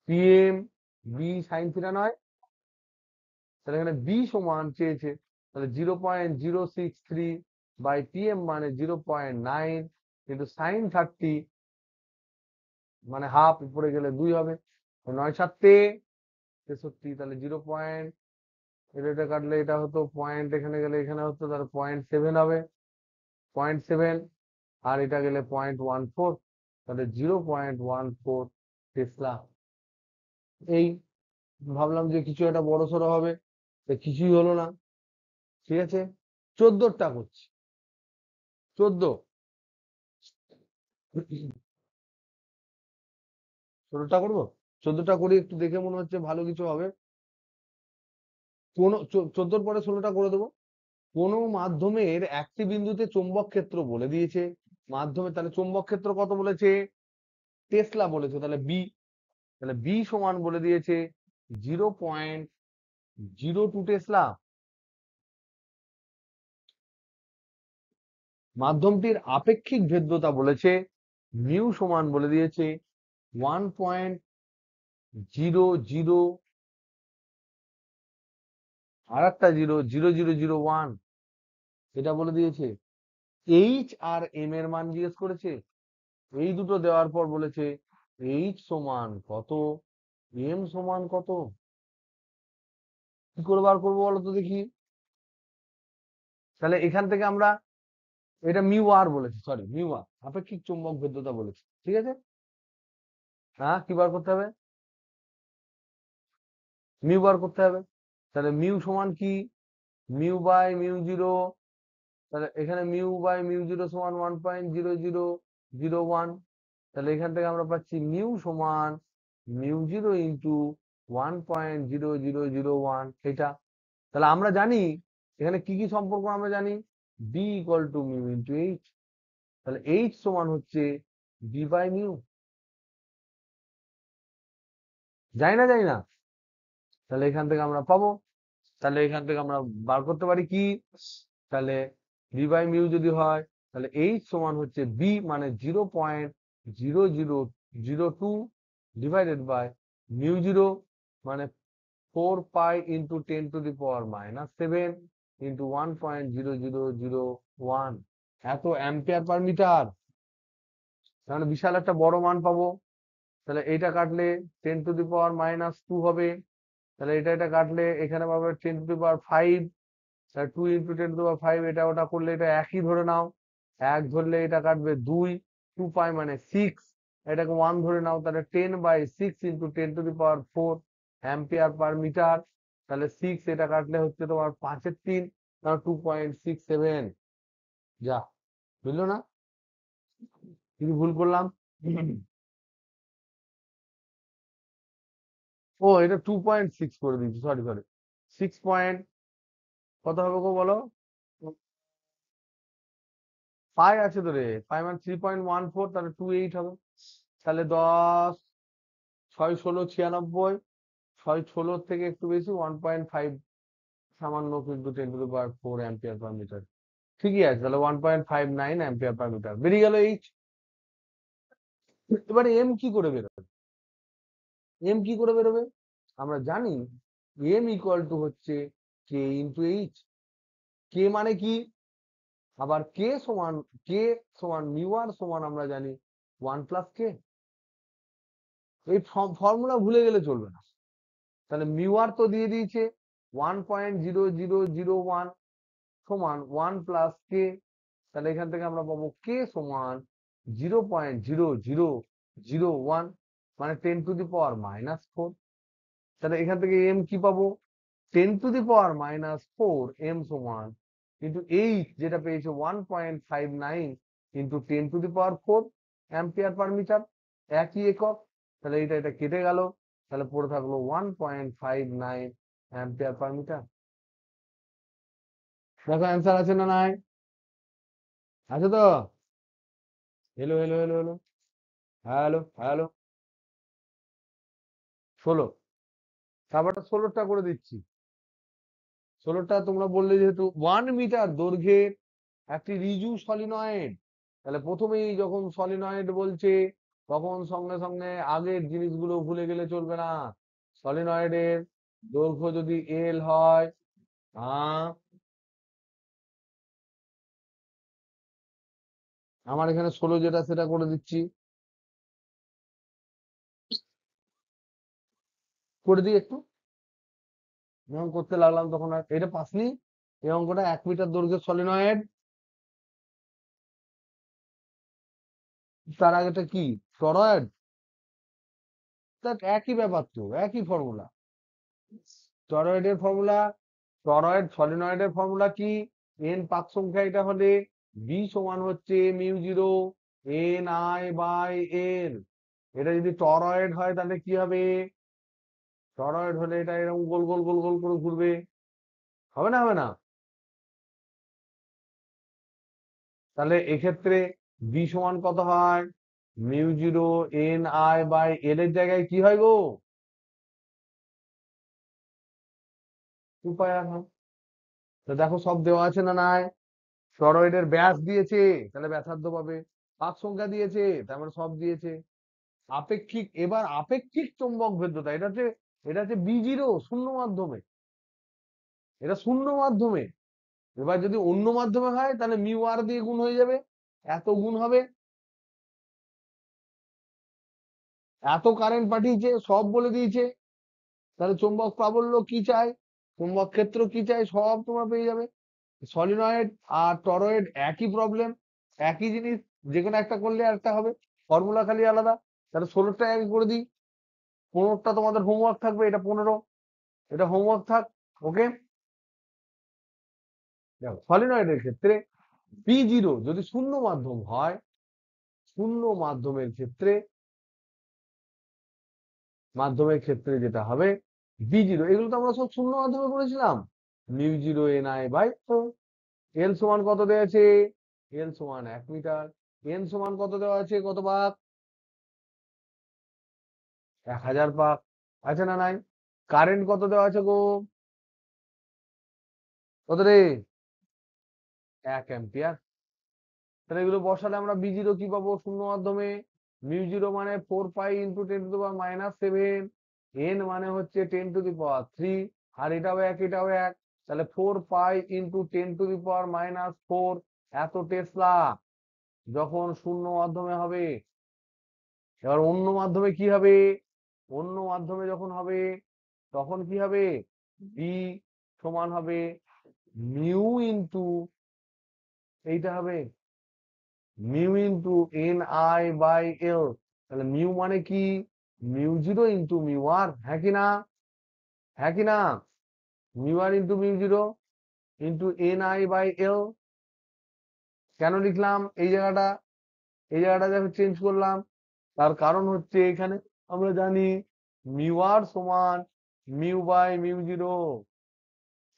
A: পিএম বি সাইন থিটা নয়? তাহলে এখানে বি সমান চেয়েছে, তাহলে 0.063 বাই পিএম মানে 0.9 কিন্তু সাইন 30 মানে হাফ, উপরে গেলে 2 হবে। 9×7=63, তাহলে 0. এটা কাটলে এটা হতো পয়েন্ট, এখানে গেলে এখানে হতো, তাহলে 0.7 হবে, 0.7। আর এটা গেলে 0.14, তাহলে 0.14 টেসলা। এই ভাবলাম যে কিছু একটা বড় সড়ো হবে, কিছুই হলো না। ঠিক আছে, 14টা করছি। 14, 16টা করবো। 14টা করি, একটু দেখে মনে হচ্ছে ভালো কিছু হবে। কোন 14 পরে 16টা করে দেবো। কোন মাধ্যমের একটি বিন্দুতে চৌম্বক ক্ষেত্র বলে দিয়েছে মাধ্যমে, তাহলে চৌম্বক ক্ষেত্র কত বলেছে? টেসলা বলেছে, তাহলে বি, তাহলে বি সমান বলে দিয়েছে 0.02 টেসলা। মাধ্যমটির আপেক্ষিক ভেদ্যতা বলেছে মিউ সমান বলে দিয়েছে 1.00, আর একটা 0.0001, এটা বলে দিয়েছে। এইচ আর এম এর মান জিজ্ঞেস করেছে, এই দুটো দেওয়ার পর বলেছে এইচ সমান কত, এম সমান কত। কি করে বার করবো বলো তো দেখি? তাহলে এখান থেকে আমরা, এটা মিউ আর বলেছে, সরি মিউ আর, আপেক্ষিক চুম্বক ভেদ্যতা বলেছে, ঠিক আছে। হ্যাঁ, কি বার করতে হবে? মিউ বার করতে হবে। তাহলে মিউ সমান কি? মিউ বাই মিউ জিরো, তাহলে এখানে মিউ বাই মিউ জিরো সমান 1.0001। তাহলে এখান থেকে আমরা পাচ্ছি মিউ সমান মিউ জিরো ইন্টু 1.0001, এটা। তাহলে আমরা জানি এখানে কি কি সম্পর্ক আমরা জানি, B equal to mu into H. তাহলে এইচ সমান হচ্ছে বি বাই মিউ, যাই না যাই না। তাহলে এখান থেকে আমরা পাবো, তাহলে এখান থেকে আমরা বার করতে পারি কি, তাহলে বি বাই মিউ যদি হয়, তাহলে এইচ সমান হচ্ছে বি মানে 0.0002 ডিভাইডেড বাই মিউ জিরো মানে 4 পাই ইন্টু 10⁻⁻7 ইন্টু 1.0001, এত অ্যাম্পিয়ার পার মিটার। তাহলে বিশাল একটা বড় মান পাবো। তাহলে এটা কাটলে 10⁻⁻2 হবে, তাহলে এটা কাটলে এখানে পাবে 10⁵, 2 × 10⁵, এটা ওটা করলে এটা একই ধরে নাও, এক ধরলে এটা কাটবে 2, 2 পাই মানে 6, এটাকে 1 ধরে নাও, তাহলে 10/6 ইন্টু 10⁻⁴ অ্যাম্পিয়ার পার মিটার। তাহলে 6 এটা কাটলে হচ্ছে তোমার 5/3, 2.67। যা, বুঝলো না? কিছু ভুল করলাম? ও, এটা 2.6 করে দিচ্ছি, সরি সরি, 6 পয়েন্ট কত হবে গো বলো? পাই আছে তো রে, পাই মানে 3.14, তাহলে 28 হবে। তাহলে 10, 6 16 96, 6 16 থেকে একটু বেশি 1.5 সামান্য, কিন্তু 10⁻⁴ অ্যাম্পিয়ার পার মিটার। ঠিকই আছে, তাহলে 1.59 অ্যাম্পিয়ার পার মিটার বেরিয়ে গেল এইচ। এবারে এম কি করে বেরোবে? এম কি করে বেরোবে? আমরা জানি এম ইকুয়াল টু হচ্ছে কে ইন্টু এইচ। কে মানে কি? আবার কে সমান মিউ আর সমান আমরা জানি 1+k। এই ফর্মুলা ভুলে গেলে চলবে না। তাহলে মিউ আর তো দিয়ে দিয়েছে 1.0001 সমান 1+k। তাহলে এখান থেকে আমরা পাবো কে সমান 0.0001 মানে 10⁻⁻4। তাহলে এখান থেকে এম কি পাবো? 10⁻⁻4 এম সমান কিন্তু এইচ যেটা পেয়েছে 1.59 ইন্টু 10⁻⁴ অ্যাম্পিয়ার পার মিটার, একই একক। তাহলে এটা কেটে গেল, তাহলে পড়ে থাকলো 1.59 অ্যাম্পিয়ার পার মিটার। দেখো অ্যান্সার আছে না নাই? আছে তো? Hello hello hello hello, hello hello. 16, তারপরটা 16টা করে দিচ্ছি। 16টা তোমরা বললে যেহেতু 1 মিটার দৈর্ঘ্যের একটি রিজু সলিনয়েড, তাহলে প্রথমেই যখন সলিনয়েড বলছে তখন সঙ্গে সঙ্গে আগের জিনিসগুলো ভুলে গেলে চলবে না। সলিনয়েডের দৈর্ঘ্য যদি এল হয়, আমার এখানে 16 যেটা সেটা করে দিচ্ছি, করে দিই একটু। যখন করতে লাগলাম তখন আর এটা পাসনি। এই অঙ্কটা 1 মিটার দৈর্ঘ্যের সলিনয়েড, তার আগেটা কি? টরয়েড। একই ব্যাপার তো, একই ফর্মুলা। টরয়েডের ফর্মুলা, টরয়েড সলিনয়েডের ফর্মুলা কি? এন পাক সংখ্যা এটা হলে বি সমান হচ্ছে mu zero N I by N. এটা যদি টরয়েড হয় তাহলে কি হবে? টরয়েড হলে এটা এরকম গোল গোল গোল গোল করে ঘুরবে, হবে না? হবে না? তাহলে এক্ষেত্রে বি সমান কত হয়, mu zero N I by L এর জায়গায় কি হয় গো, 2 পাই আর হয়। তো দেখো সব দেওয়া আছে না নাই, টরয়েডের ব্যাস দিয়েছে তাহলে ব্যাসার্ধ পাবে, পাক সংখ্যা দিয়েছে তার মানে সব দিয়েছে। আপেক্ষিক, এবার আপেক্ষিক চৌম্বক ভেদ্যতা, এটা হচ্ছে বি জিরো শূন্য মাধ্যমে, এটা শূন্য মাধ্যমে। এবার যদি অন্য মাধ্যমে হয় তাহলে মিউ আর দিয়ে গুণ হয়ে যাবে, এত গুণ হবে, এত কারেন্ট পাঠিয়েছে সব বলে দিয়েছে। তাহলে চৌম্বক প্রাবল্য কি চাই, চৌম্বক ক্ষেত্র কি চাই, সব তোমরা পেয়ে যাবে। সলিনয়েড আর টরয়েড একই প্রবলেম, একই জিনিস, যে কোনো একটা করলে একটা হবে, ফর্মুলা খালি আলাদা। তাহলে 16টা এক করে দিই, 15টা তোমাদের হোমওয়ার্ক থাকবে, এটা 15, এটা হোমওয়ার্ক থাক। ওকে, দেখো সলিনয়েডের ক্ষেত্রে বি জিরো যদি শূন্য মাধ্যম হয়, শূন্য মাধ্যমের ক্ষেত্রে যেটা হবে বি জিরো, এগুলো তো আমরা সব শূন্য মাধ্যমে করেছিলাম, mu zero N I by L সমান কত দেওয়া আছে, এল সমান 1 মিটার, এন সমান কত দেওয়া আছে, কত পাক, 1000 পাক আছে না নাই, কারেন্ট কত দেওয়া আছে গো, কত রে, 1 অ্যাম্পিয়ার। তাহলে এগুলো বসালে আমরা বি জিরো কি পাবো, শূন্য মাধ্যমে মিউ জিরো মানে 4 পাই × 10⁻⁷, এন মানে হচ্ছে 10⁻³ আর এটাও এক এটাও এক, তাহলে 4 পাই × 10⁻⁴ এত টেসলা যখন শূন্য মাধ্যমে হবে। এবার অন্য মাধ্যমে কি হবে, অন্য মাধ্যমে যখন হবে তখন কি হবে, বি সমান হবে মিউ ইন্টু, এইটা হবে mu into N I by L. তাহলে মিউ মানে কি, mu zero into mu R, হ্যাঁ কি না, হ্যাঁ কি না, mu R into mu zero into N I by L. কেন লিখলাম এই জায়গাটা যখন চেঞ্জ করলাম, তার কারণ হচ্ছে এখানে আমরা জানি মিউ আর সমান মিউ বাই মিউ জিরো,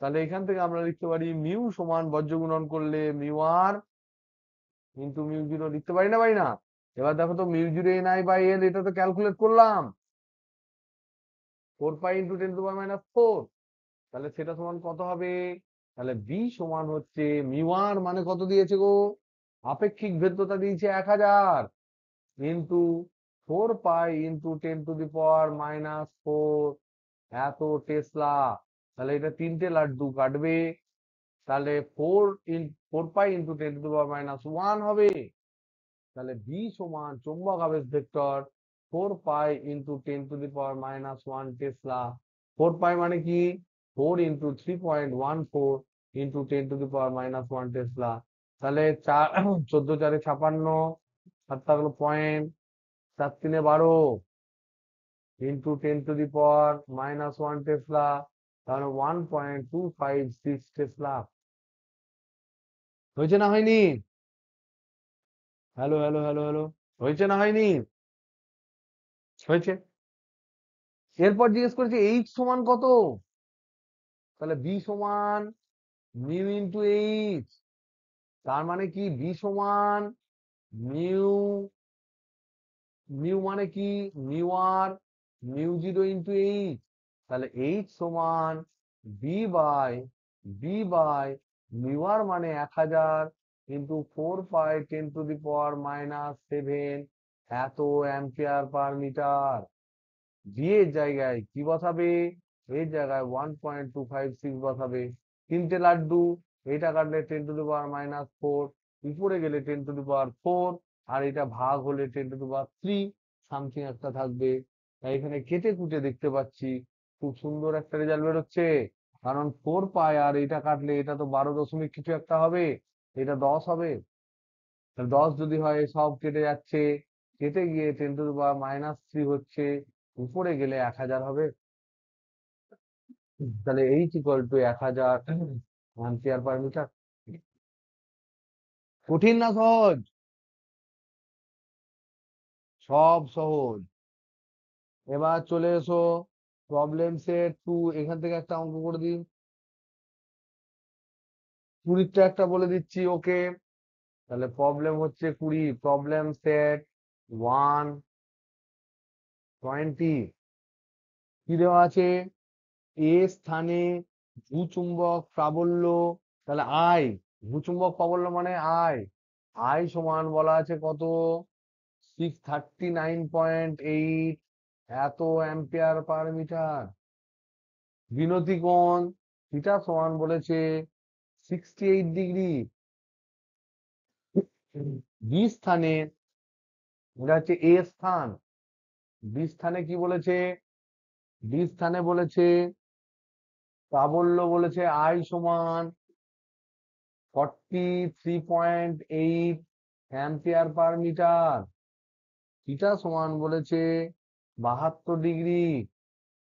A: তাহলে এখান থেকে আমরা লিখতে পারি মিউ সমান বজ্র গুণন করলে mu R into mu zero, লিখতে পারি না, পারি না। এবার দেখো তো mu zero N I by L, এটা তো ক্যালকুলেট করলাম, 4 পাই × 10⁻⁴, তাহলে সেটা সমান কত হবে, তাহলে বি সমান হচ্ছে মিউ আর মানে কত দিয়েছে গো, আপেক্ষিক ভেদ্যতা দিয়েছে 1000 ইন্টু 4 পাই × 10⁻⁴ এত টেসলা। তাহলে এটা 3টে লাড্ডু কাটবে, তাহলে 4 পাই × 10⁻⁻1 হবে। তাহলে বি সমান চৌম্বক আবেশ ভেক্টর 4 পাই × 10⁻⁻1 টেসলা। 4 পাই মানে কি, 4 × 3.14 × 10⁻⁻1 টেসলা। তাহলে 14×4 = 56, 7 থাকলো পয়েন্ট, 4×3 = 12 × 10⁻⁻1 টেসলা, তাহলে 1.256 টেসলা। হয়েছে না হয়নি, হ্যালো হ্যালো হ্যালো হ্যালো, হয়েছে না হয়নি, হয়েছে। এরপর জিজ্ঞেস করেছে এইচ সমান কত, তাহলে বি সমান মিউ ইন্টু এইচ, তার মানে কি বি সমান মিউ, মিউ মানে কি মিউ আর মিউ জিরো ইন্টু এইচ, তাহলে এইচ সমান বি বাই মিউ আর মানে 1000 ইন্টু 4 পাই × 10⁻⁷ এত অ্যাম্পিয়ার পার মিটার। বি এর জায়গায় কি বসাবে, এর জায়গায় 1.256 বসাবে, 3টে লাড্ডু, এটা কাটলে 10⁻⁴, উপরে গেলে 10⁻⁴, আর এটা ভাগ হলে 10⁻³ সামথিং একটা থাকবে। তাই এখানে কেটে কুটে দেখতে পাচ্ছি খুব সুন্দর একটা রেজাল্ট বেরোচ্ছে, কারণ 4 পাই আর এটা কাটলে এটা তো 12 দশমিক কিছু একটা হবে, এটা 10 হবে। 10 যদি হয় সব কেটে যাচ্ছে, কেটে গিয়ে 10⁻³ হচ্ছে, উপরে গেলে 1000 হবে। তাহলে H equal to 1000 ampere per metre. কঠিন না সহজ, সব সহজ। এবার চলে এসো প্রবলেম সেট 2, এখান থেকে একটা অঙ্ক করে দিই, 20টা একটা বলে দিচ্ছি, ওকে। তাহলে প্রবলেম হচ্ছে 20, প্রবলেম সেট 120। কি দেওয়া আছে? এ স্থানে ভূচুম্বক প্রাবল্য, তাহলে আই, ভূচুম্বক প্রাবল্য মানে আই, আই সমান বলা আছে কত? 639.8 এত অ্যাম্পিয়ার পার মিটার। বিনতি কোণ থিটা সমান বলেছে 68 ডিগ্রি। বি স্থানে, এটা হচ্ছে এ স্থান, বি স্থানে কি বলেছে? বি স্থানে বলেছে প্রাবল্য বলেছে আই সমান 43.8 অ্যাম্পিয়ার পার মিটার। থিটা সমান বলেছে 72 ডিগ্রি।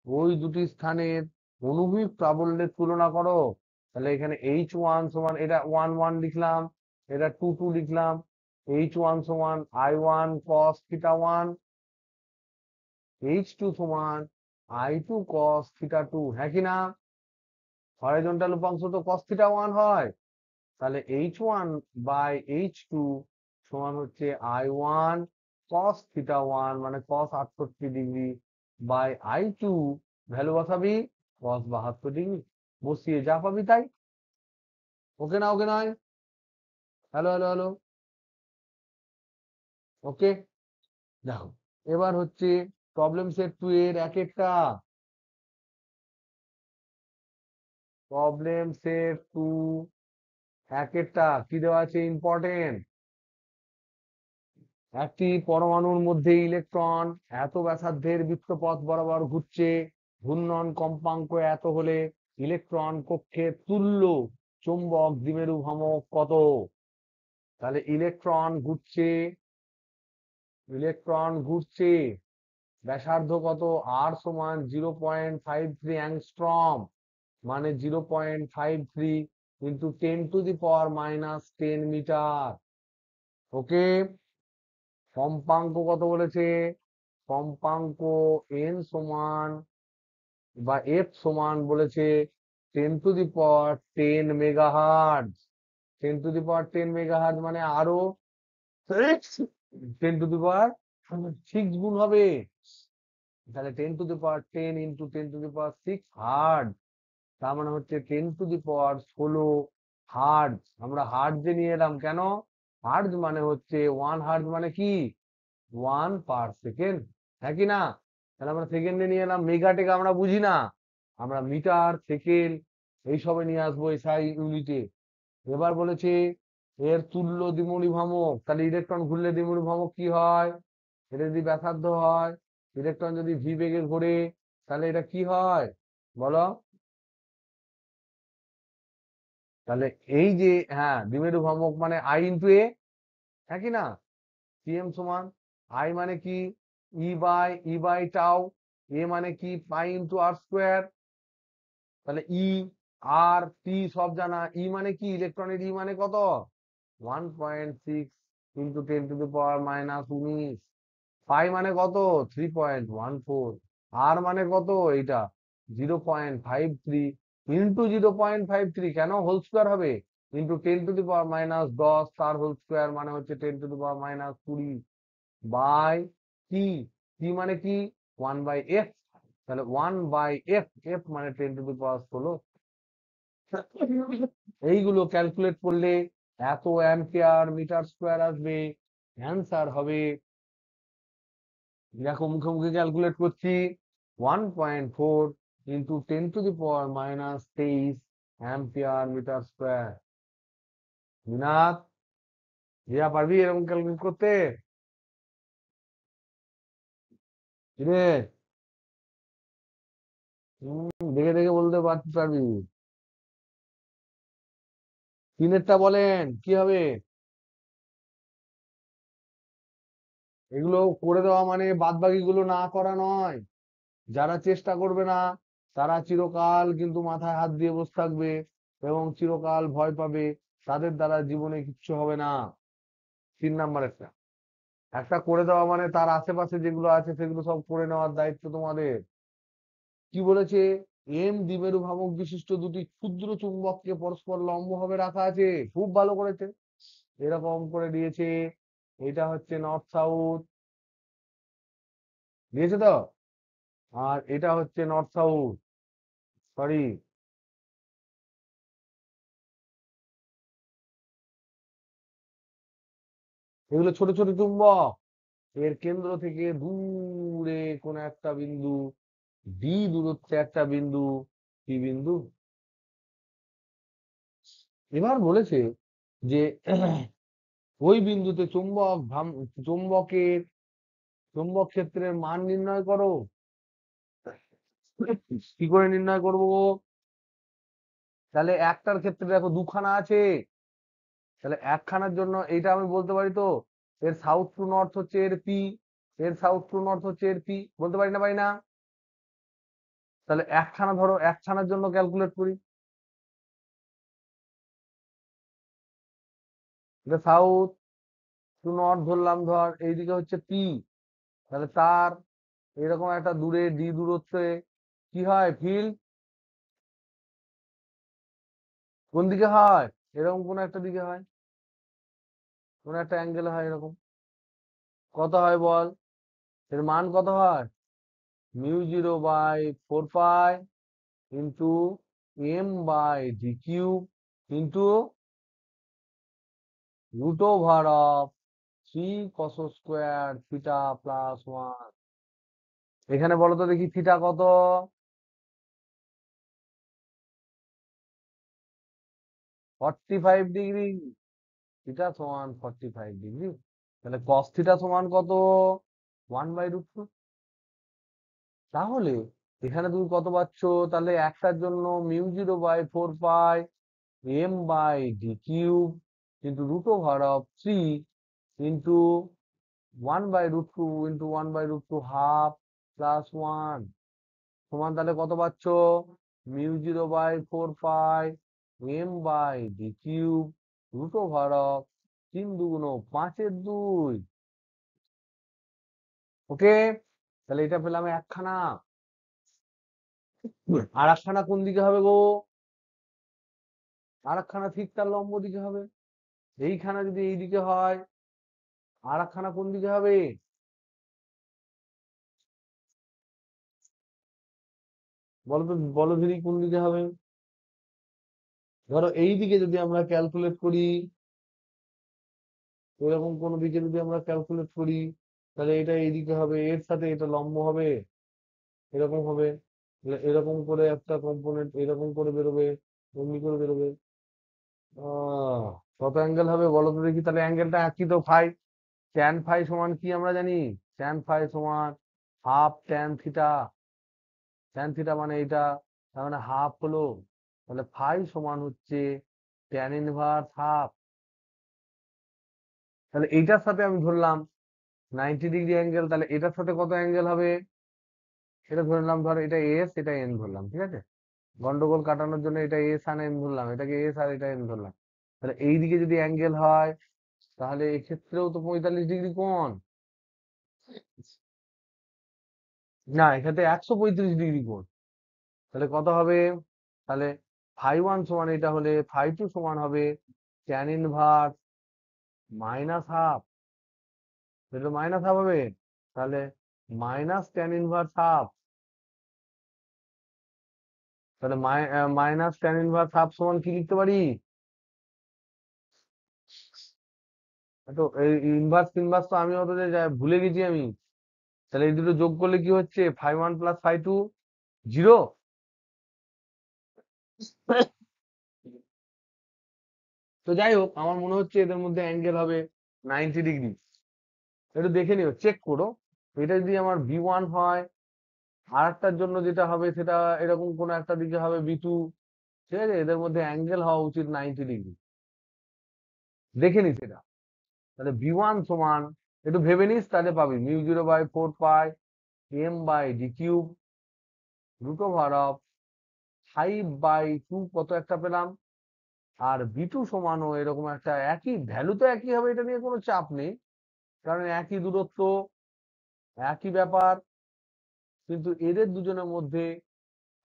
A: ওই দুটি স্থানের অনুভূমিক প্রাবল্যের তুলনা করো। তাহলে এখানে H1 সমান, এটা 1 1 লিখলাম, এটা 2 2 লিখলাম। H1 সমান I1 cos থিটা 1, H2 সমান I2 cos থিটা 2, হ্যাঁ কি না? হরাইজন্টাল উপাংশ তো cos থিটা 1 হয়। তাহলে H1 বাই H2 সমান হচ্ছে I1 cos থিটা 1 মানে cos 68 degree by I2 value বসাবি cos 72 ডিগ্রি, বসিয়ে যা পাবি তাই। ওকে না? ওকে নয়? Hello hello hello, okay. দেখো এবার হচ্ছে প্রবলেম সেট 2 এর এক একটা। প্রবলেম সেট 2 এক একটা কি দেওয়া আছে ইম্পর্টেন্ট? একটি পরমাণুর মধ্যে ইলেকট্রন এত ব্যাসার্ধের বৃত্তপথ বরাবর ঘুরছে, ঘূর্ণন কম্পাঙ্ক এত হলে ইলেকট্রন কক্ষের তুল্য চুম্বক দ্বিমেরু ভ্রামক কত? তাহলে ইলেকট্রন ঘুরছে ব্যাসার্ধ কত? আর সমান 0.53 অ্যাংস্ট্রম, মানে 0.53 ইন্টু 10⁻⁻10 মিটার। ওকে। কম্পাঙ্ক কত বলেছে? কম্পাঙ্ক এন সমান বা এফ সমান বলেছে 10⁻10 মেগাহার্জ। 10⁻10 মেগাহার্জ মানে আরো 10⁻6 গুণ হবে। তাহলে 10⁻10 ইন্টু 10⁻6 হার্জ, তার মানে হচ্ছে 10⁻16 হার্জ। আমরা হার্জে নিয়ে এলাম কেন? হার্জ মানে হচ্ছে 1 হার্জ মানে কি 1/সেকেন্ড, হ্যাঁ কি না? তাহলে আমরা সেকেন্ডে নিয়ে এলাম, মেগা টেগা আমরা বুঝি না, আমরা মিটার সেকেন্ড এইসবে নিয়ে আসবো এসআই ইউনিটে। এবার বলেছে এর তুল্য দ্বিমুখী ভ্রামক, তাহলে ইলেকট্রন ঘুরলে দ্বিমুখী ভ্রামক কি হয়? এটা যদি ব্যাসার্ধ হয়, ইলেকট্রন যদি ভি বেগে ঘোরে, তাহলে এটা কি হয় বলো? তাহলে এই যে, হ্যাঁ, দ্বিমেরু ভ্রামক মানে আই ইন্টু এ, হ্যাঁ কি না? সিএম সমান আই মানে কি ই বাই টাউ, এ মানে কি পাই ইন্টু আর স্কোয়ার। তাহলে ই আর টি সব জানা। ই মানে কি? ইলেকট্রনের ই মানে কত? 1.6 ইন্টু 10⁻⁻19। পাই মানে কত? 3.14। আর মানে কত? এইটা 0.53 ইন্টু 0.53, কেন হোল স্কোয়ার হবে? ইন্টু 10⁻−10 তার হোল স্কোয়ার মানে হচ্ছে 10⁻−20 বাই টি। টি মানে কি? 1/f। তাহলে 1/f, এফ মানে 10⁻16। এইগুলো ক্যালকুলেট করলে এত অ্যাম্পিয়ার মিটার স্কোয়ার আসবে। অ্যান্সার হবে, দেখো মুখে মুখে ক্যালকুলেট করছি, 1.4 into 10⁻−23 ampere metre square. Minat, Riya পারবি এরকম ক্যালকুলেট করতে? রে দেখে দেখে বলতে পারবি? তিনেরটা বলেন কি হবে? এগুলো করে দেওয়া মানে বাদ বাকি গুলো না করা নয়। যারা চেষ্টা করবে না তারা চিরকাল কিন্তু মাথায় হাত দিয়ে বসে থাকবে এবং চিরকাল ভয় পাবে, তাদের দ্বারা জীবনে কিচ্ছু হবে না। 3 নাম্বার একটা, একটা করে দেওয়া মানে তার আশেপাশে যেগুলো আছে সেগুলো সব করে নেওয়ার দায়িত্ব তোমাদের। কি বলেছে? এম দ্বিমেরু ভ্রামক বিশিষ্ট দুটি ক্ষুদ্র চুম্বককে পরস্পর লম্বভাবে রাখা আছে। খুব ভালো করেছে। এরকম করে দিয়েছে, এটা হচ্ছে নর্থ সাউথ দিয়েছে তো, আর এটা হচ্ছে নর্থ সাউথ, সরি, এগুলো ছোট ছোট চুম্বক, এর কেন্দ্র থেকে দূরে কোন একটা বিন্দু, ডি দূরত্বে একটা বিন্দু, কি বিন্দু, এবার বলেছে যে ওই বিন্দুতে চুম্বকের চুম্বক ক্ষেত্রের মান নির্ণয় করো। কি করে নির্ণয় করব? তাহলে একটার ক্ষেত্রে দেখো দুখানা আছে, তাহলে একখানার জন্য এইটা আমি বলতে পারি তো, এর সাউথ টু নর্থ হচ্ছে এর পি, এর সাউথ টু নর্থ হচ্ছে এর পি, বলতে পারি না, পারি না? তাহলে একখানা ধরো, একখানার জন্য ক্যালকুলেট করি, এটা সাউথ টু নর্থ ধরলাম, ধর এইদিকে হচ্ছে পি, তাহলে তার এরকম একটা দূরে ডি দূরত্বে কি হয় ফিল্ড, কোন দিকে হয়, এরকম কোন একটা দিকে হয়, কোন একটা অ্যাঙ্গেল হয় এরকম, কত হয় বল, এর মান কত হয়, μ0/4 pi into m/d³ into √3 cos² θ+1। এখানে বলো তো দেখি থিটা কত, 45 ডিগ্রি, থিটা সমান 45 ডিগ্রি, তাহলে কস থিটা সমান কত, 1/√2। তাহলে এখানে তুমি কত পাচ্ছ, তাহলে একটার জন্য μ0/4 পাই m/d³ into √3 into 1/√2 into 1/√2 half plus 1 সমান, তাহলে কত পাচ্ছ, μ0/4 পাই m/d³ √3 × 5 × 2। ওকে, তাহলে এটা পেলাম একখানা। আর একখানা কোন দিকে হবে গো, আর একখানা ঠিক তার লম্ব দিকে হবে, এইখানা যদি এইদিকে হয়, আর একখানা কোন দিকে হবে, বলো তো, বলো দিদি কোন দিকে হবে, ধরো এই দিকে যদি আমরা ক্যালকুলেট করি, এরকম কোন দিকে যদি আমরা ক্যালকুলেট করি, তাহলে এটা এইদিকে হবে, এর সাথে এটা লম্ব হবে, এরকম হবে, তাহলে এরকম করে একটা কম্পোনেন্ট এরকম করে বেরোবে, এমনি করে বেরোবে। আহ কত অ্যাঙ্গেল হবে বলো তো দেখি, তাহলে অ্যাঙ্গেলটা একই তো, ফাই, ট্যান ফাই সমান কি আমরা জানি, ট্যান ফাই সমান half tan theta, tan theta মানে এইটা, তার মানে হাফ হলো, তাহলে ফাই সমান হচ্ছে ট্যান ইনভার্স হাফ, তাহলে এইটার সাথে আমি ধরলাম 90 ডিগ্রি অ্যাঙ্গেল, তাহলে এটার সাথে কত অ্যাঙ্গেল হবে, এটা ধরলাম, ধর এটা এস এটা এন ধরলাম, ঠিক আছে, গন্ডগোল কাটানোর জন্য এটা এস আর এন ধরলাম, এটাকে এস আর এটা এন ধরলাম, তাহলে এইদিকে যদি অ্যাঙ্গেল হয়, তাহলে এক্ষেত্রেও তো 45 ডিগ্রি কোণ, না এক্ষেত্রে 135 ডিগ্রি কোণ, তাহলে কত হবে, তাহলে φ1 সমান এটা হলে φ2 সমান হবে ট্যান ইনভার্স মাইনাস হাফ, এটা মাইনাস হাফ হবে, তাহলে মাইনাস ট্যান ইনভার্স হাফ, তাহলে মাইনাস ট্যান ইনভার্স হাফ সমান কি লিখতে পারি, তো এই ইনভার্স ইনভার্স তো আমি অত ভুলে গেছি আমি, তাহলে এই দুটো যোগ করলে কি হচ্ছে, φ1 + φ2 0। তো যাই হোক, আমার মনে হচ্ছে এদের মধ্যে অ্যাঙ্গেল হবে 90 ডিগ্রি, একটু দেখে নিও, চেক করো, এটা যদি আমার B1 হয়, আর একটার জন্য যেটা হবে সেটা এরকম কোন একটা দিকে হবে B2, ঠিক আছে, এদের মধ্যে অ্যাঙ্গেল হওয়া উচিত 90 ডিগ্রি, দেখে নিস এটা, তাহলে B1 সমান, একটু ভেবে নিস তাহলে পাবি μ0/4 পাই m/d³ √5/2 কত একটা পেলাম, আর B2 সমানও এরকম একটা একই ভ্যালু, তো একই হবে, এটা নিয়ে কোনো চাপ নেই, কারণ একই দূরত্ব, একই ব্যাপার, কিন্তু এদের দুজনের মধ্যে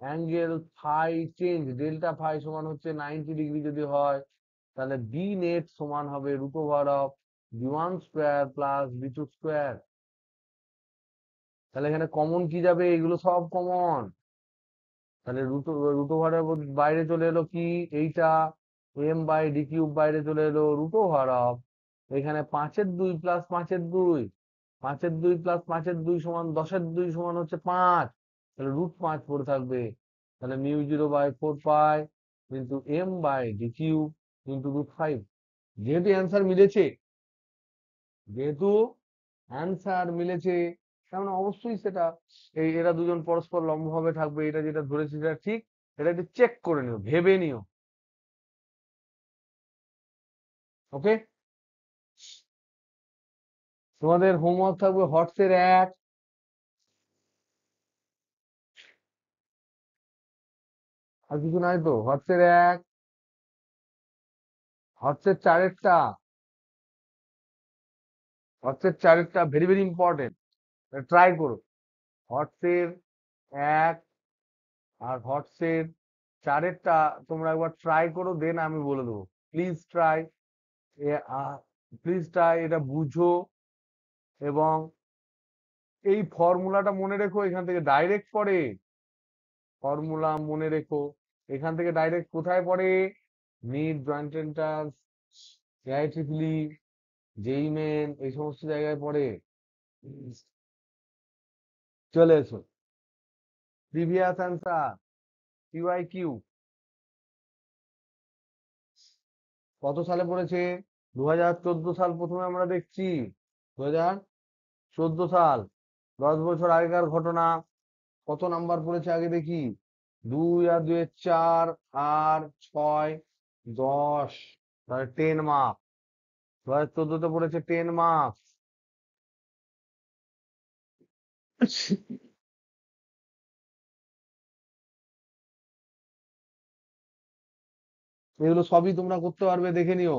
A: angle phi change, delta phi সমান হচ্ছে 90 ডিগ্রি যদি হয়, তাহলে বি নেট সমান হবে √(v1 square plus v2 square). তাহলে এখানে কমন কি যাবে, এগুলো সব কমন। তাহলে √(√ বাইরে চলে এলো কি এইটা, m/d³ বাইরে চলে এলো √(, এখানে 5/2 প্লাস 5/2, 5/2 প্লাস 5/2 সমান 10/2 সমান হচ্ছে 5, তাহলে √5 পড়ে থাকবে। তাহলে μ0/4π ইন্টু m/d³ ইন্টু √5। যেহেতু অ্যান্সার মিলেছে, যেহেতু অ্যান্সার মিলেছে, তার মানে অবশ্যই সেটা এরা দুজন পরস্পর লম্বভাবে থাকবে, এটা যেটা ধরেছি সেটা ঠিক। এটা একটু চেক করে নিও, ভেবে নিও। ওকে, তোমাদের হোমওয়ার্ক থাকবে হটসের 1, আর কিছু নাই তো। হটসের 1, হটসের 4-এরটা, হটসের 4-এরটা ভেরি ভেরি ইম্পর্টেন্ট, ট্রাই করো। হটসের 1 আর হটসের 4-এরটা তোমরা একবার ট্রাই করো, দেন আমি বলে দেবো। প্লিজ ট্রাই, প্লিজ ট্রাই, এটা বুঝো এবং এই ফর্মুলাটা মনে রেখো। এখান থেকে ডাইরেক্ট পড়ে, ফর্মুলা মনে রেখো। এখান থেকে ডাইরেক্ট কোথায় পড়ে, নিট, জয়েন্ট এন্ট্রান্স, এআইট্রিপলি, জেই মেন, এই সমস্ত জায়গায় পড়ে। চলে এসো, প্রিভিয়াস অ্যান্সার, PYQ কত সালে পড়েছে? 2014 সাল প্রথমে আমরা দেখছি, 2014 সাল, 10 বছর আগেকার ঘটনা। কত নাম্বার পড়েছে আগে দেখি, 2 আর 2 4 আর 6 10, তাহলে 10 মার্কস। 2014-তে পড়েছে 10 মার্কস। এগুলো সবই তোমরা করতে পারবে, দেখে নিও।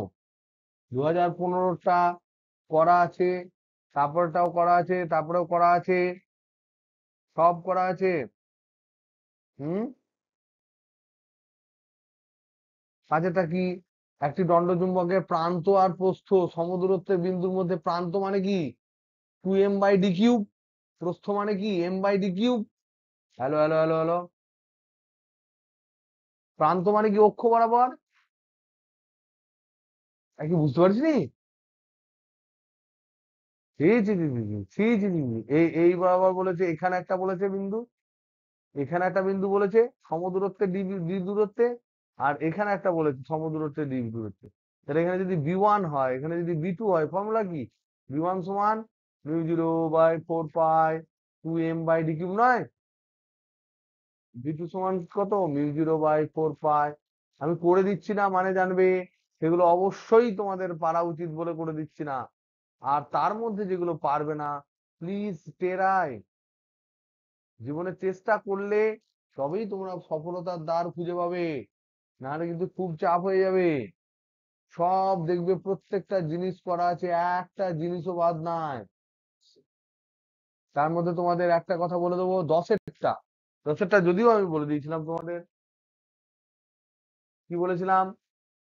A: 2015টা করা আছে, তারপরটাও করা আছে, তারপরেও করা আছে, সব করা আছে। হুম, কাজেটা কি, একটি দণ্ডচুম্বকের প্রান্ত আর প্রস্থ সমদূরত্বের বিন্দুর মধ্যে, প্রান্ত মানে কি 2m/d³, প্রস্থ মানে কি m/d³। Hello hello hello hello, প্রান্ত মানে কি অক্ষ বরাবর, কি বুঝতে পারছি নি? জি জি জি জি জি জি জি জি জি। এই বরাবর বলেছে, এখানে একটা বলেছে বিন্দু, এখানে একটা বিন্দু বলেছে সমদূরত্বে ডি দূরত্বে, আর এখানে একটা বলেছে সমদূরত্বে ডি দূরত্বে। তাহলে এখানে যদি v1 হয়, এখানে যদি v2 হয়, ফর্মুলা কি, v1 সমান μ0/4π 2m/d³ নয়, v2 সমান কত, μ0/4π। আমি করে দিচ্ছি না মানে জানবে, সেগুলো অবশ্যই তোমাদের পারা উচিত বলে করে দিচ্ছি না। আর তার মধ্যে যেগুলো পারবে না, প্লিজ টেরাই, জীবনে চেষ্টা করলে তবেই তোমরা সফলতার দ্বার খুঁজে পাবে, নাহলে কিন্তু খুব চাপ হয়ে যাবে। সব দেখবে প্রত্যেকটা জিনিস করা আছে, একটা জিনিসও বাদ নাই। তার মধ্যে তোমাদের একটা কথা বলে দেবো, 10-এরটা, 10-এরটা যদিও আমি বলে দিয়েছিলাম তোমাদের, কি বলেছিলাম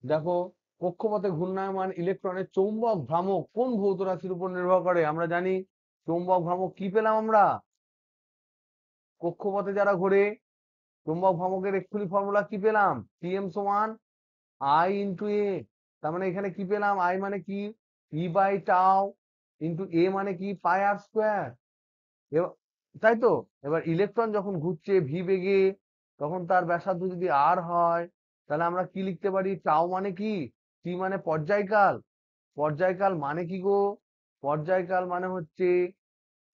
A: দেখো, কক্ষপথে ঘূর্ণায়মান ইলেকট্রনের চৌম্বক ভ্রামক কোন ভৌত রাশির উপর নির্ভর করে? আমরা জানি চৌম্বক ভ্রামক কি পেলাম আমরা, কক্ষপথে যারা ঘোরে, চৌম্বক ভ্রামকের এক্ষুনি ফর্মুলা কি পেলাম, Tm সমান I × a। তার মানে এখানে কি পেলাম, I মানে কি E/τ ইন্টু a মানে কি πr²। তাই তো, এবার ইলেকট্রন যখন ঘুরছে ভি বেগে, তখন তার ব্যাসার্ধ যদি আর হয়, তাহলে আমরা কি লিখতে পারি, টাও মানে কি, টি মানে পর্যায়কাল। পর্যায়কাল মানে কি গো, পর্যায়কাল মানে হচ্ছে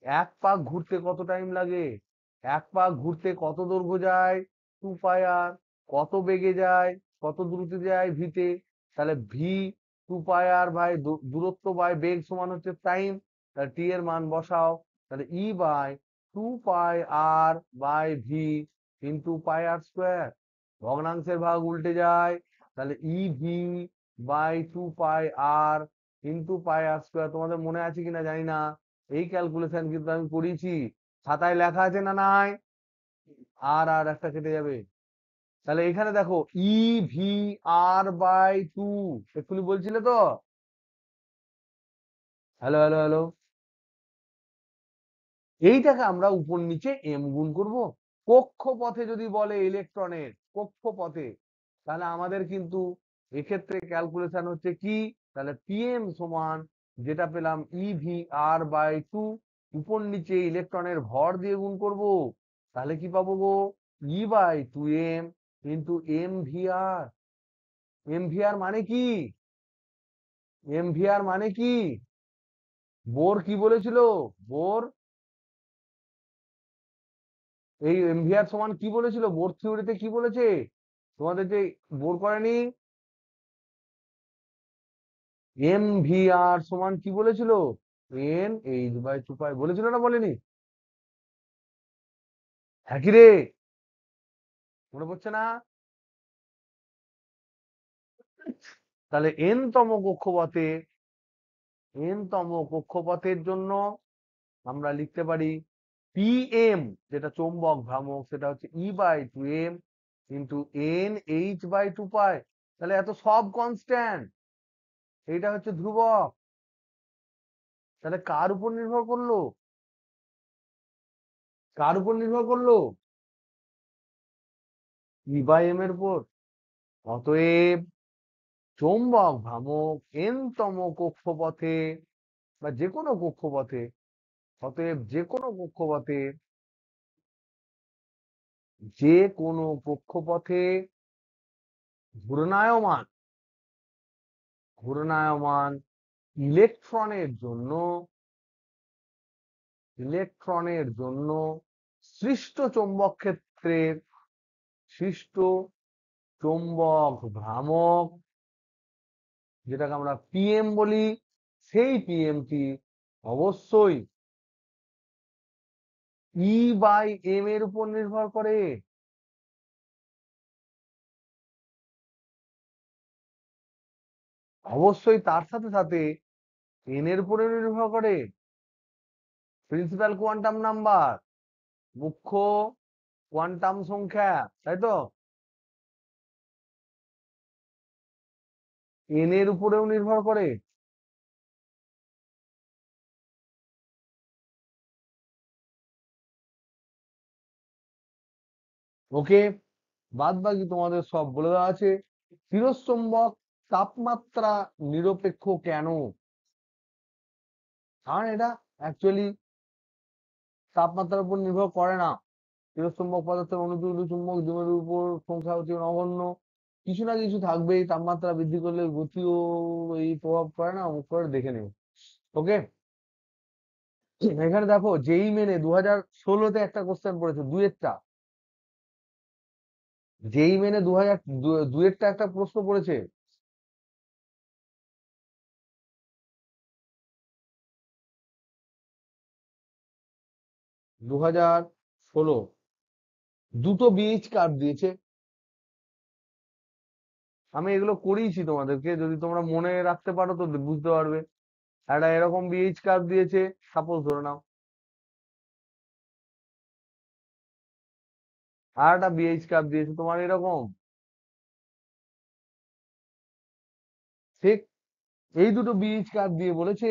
A: এক পাক ঘুরতে কত টাইম লাগে, এক পাক ঘুরতে কত দৈর্ঘ্য যায় 2πr, কত বেগে যায়, কত দ্রুত যায় ভিতে, তাহলে ভি 2πr দূরত্ব বাই বেগ সমান হচ্ছে টাইম। তাহলে টি এর মান বসাও, তাহলে E/2πr/v ইন্টু πr²। ভগ্নাংশের ভাগ উল্টে যায়, তাহলে EV/2πr ইন্টু πr²। তোমাদের মনে আছে কিনা জানি না, এই ক্যালকুলেশন কিন্তু আমি করেছি, খাতায় লেখা আছে না নাই, আর আর একটা কেটে যাবে। তাহলে এখানে দেখো E V R by two, এক্ষুনি বলছিলে তো। হ্যালো হ্যালো হ্যালো, এইটাকে আমরা উপর নিচে এম গুণ করব। কক্ষপথে যদি বলে ইলেকট্রনের কক্ষপথে, তাহলে আমাদের কিন্তু এক্ষেত্রে ক্যালকুলেশন হচ্ছে কি, তাহলে পিএম সমান যেটা পেলাম E V R by two, উপর নিচে ইলেকট্রনের ভর দিয়ে গুণ করব, তাহলে কি পাবো গো, e by two m into m v r. M v r মানে কি, এম ভি আর মানে কি, বোর কি বলেছিল, বোর এই এমভিআর সমান কি বলেছিল, বোর থিওরিতে কি বলেছে তোমাদের যে বোর করেনি, এমভিআর সমান কি বলেছিল, এন এইচ বাই টু পাই বলেছিল না বলেনি? হ্যাঁ কি রে, মনে পড়ছে না? তাহলে এন তম কক্ষপথে, এন তম কক্ষপথের জন্য আমরা লিখতে পারি পিএম, যেটা চৌম্বক ভ্রামক, সেটা হচ্ছে e by two m into n h by two pi. তাহলে এত সব কনস্ট্যান্ট, এইটা হচ্ছে ধ্রুবক। তাহলে কার উপর নির্ভর করলো, কার উপর নির্ভর করলো, ই বাই এম এর উপর। অতএব চৌম্বক ভ্রামক এন তম কক্ষপথে বা যে কোনো কক্ষপথে, অতএব যে কোনো কক্ষপথে, যে কোনো কক্ষপথে ঘূর্ণায়মান, ঘূর্ণায়মান ইলেকট্রনের জন্য, ইলেকট্রনের জন্য সৃষ্ট চৌম্বক ক্ষেত্রের, সৃষ্ট চৌম্বক ভ্রামক যেটাকে আমরা পিএম বলি, সেই পিএমটি অবশ্যই ই বাই এম এর উপর নির্ভর করে। অবশ্যই তার সাথে সাথে এন এর উপরে নির্ভর করে, প্রিন্সিপাল কোয়ান্টাম নাম্বার, মুখ্য কোয়ান্টাম সংখ্যা, তাই তো? এন এর উপরেও নির্ভর করে। ওকে, বাদ বাকি তোমাদের সব বলে দেওয়া আছে। চিরচৌম্বক তাপমাত্রা নিরপেক্ষ কেন? কারণ এটা অ্যাকচুয়ালি তাপমাত্রার উপর নির্ভর করে না। চিরচৌম্বক পদার্থের অনুচুম্বক চুম্বক দ্বিমেরুর উপর সংখ্যা হচ্ছে নগণ্য, কিছু না কিছু থাকবেই, তাপমাত্রা বৃদ্ধি করলে গতিও এই প্রভাব পড়ে না, অমুক করে দেখে নেব। ওকে, এখানে দেখো যেই মেনে 2016-তে একটা কোশ্চেন পড়েছে, দুয়েরটা, যেই মেনে 2002-এরটা একটা প্রশ্ন পড়েছে। 2016 দুটো বিএইচ কার্ভ দিয়েছে, আমি এগুলো করিয়েছি তোমাদেরকে, যদি তোমরা মনে রাখতে পারো তো বুঝতে পারবে। একটা এরকম বিএইচ কার্ভ দিয়েছে, সাপোজ ধরে নাও, আর একটা বিএইচ কার্ভ দিয়েছে তোমার এরকম, ঠিক এই দুটো বিএইচ কার্ভ দিয়ে বলেছে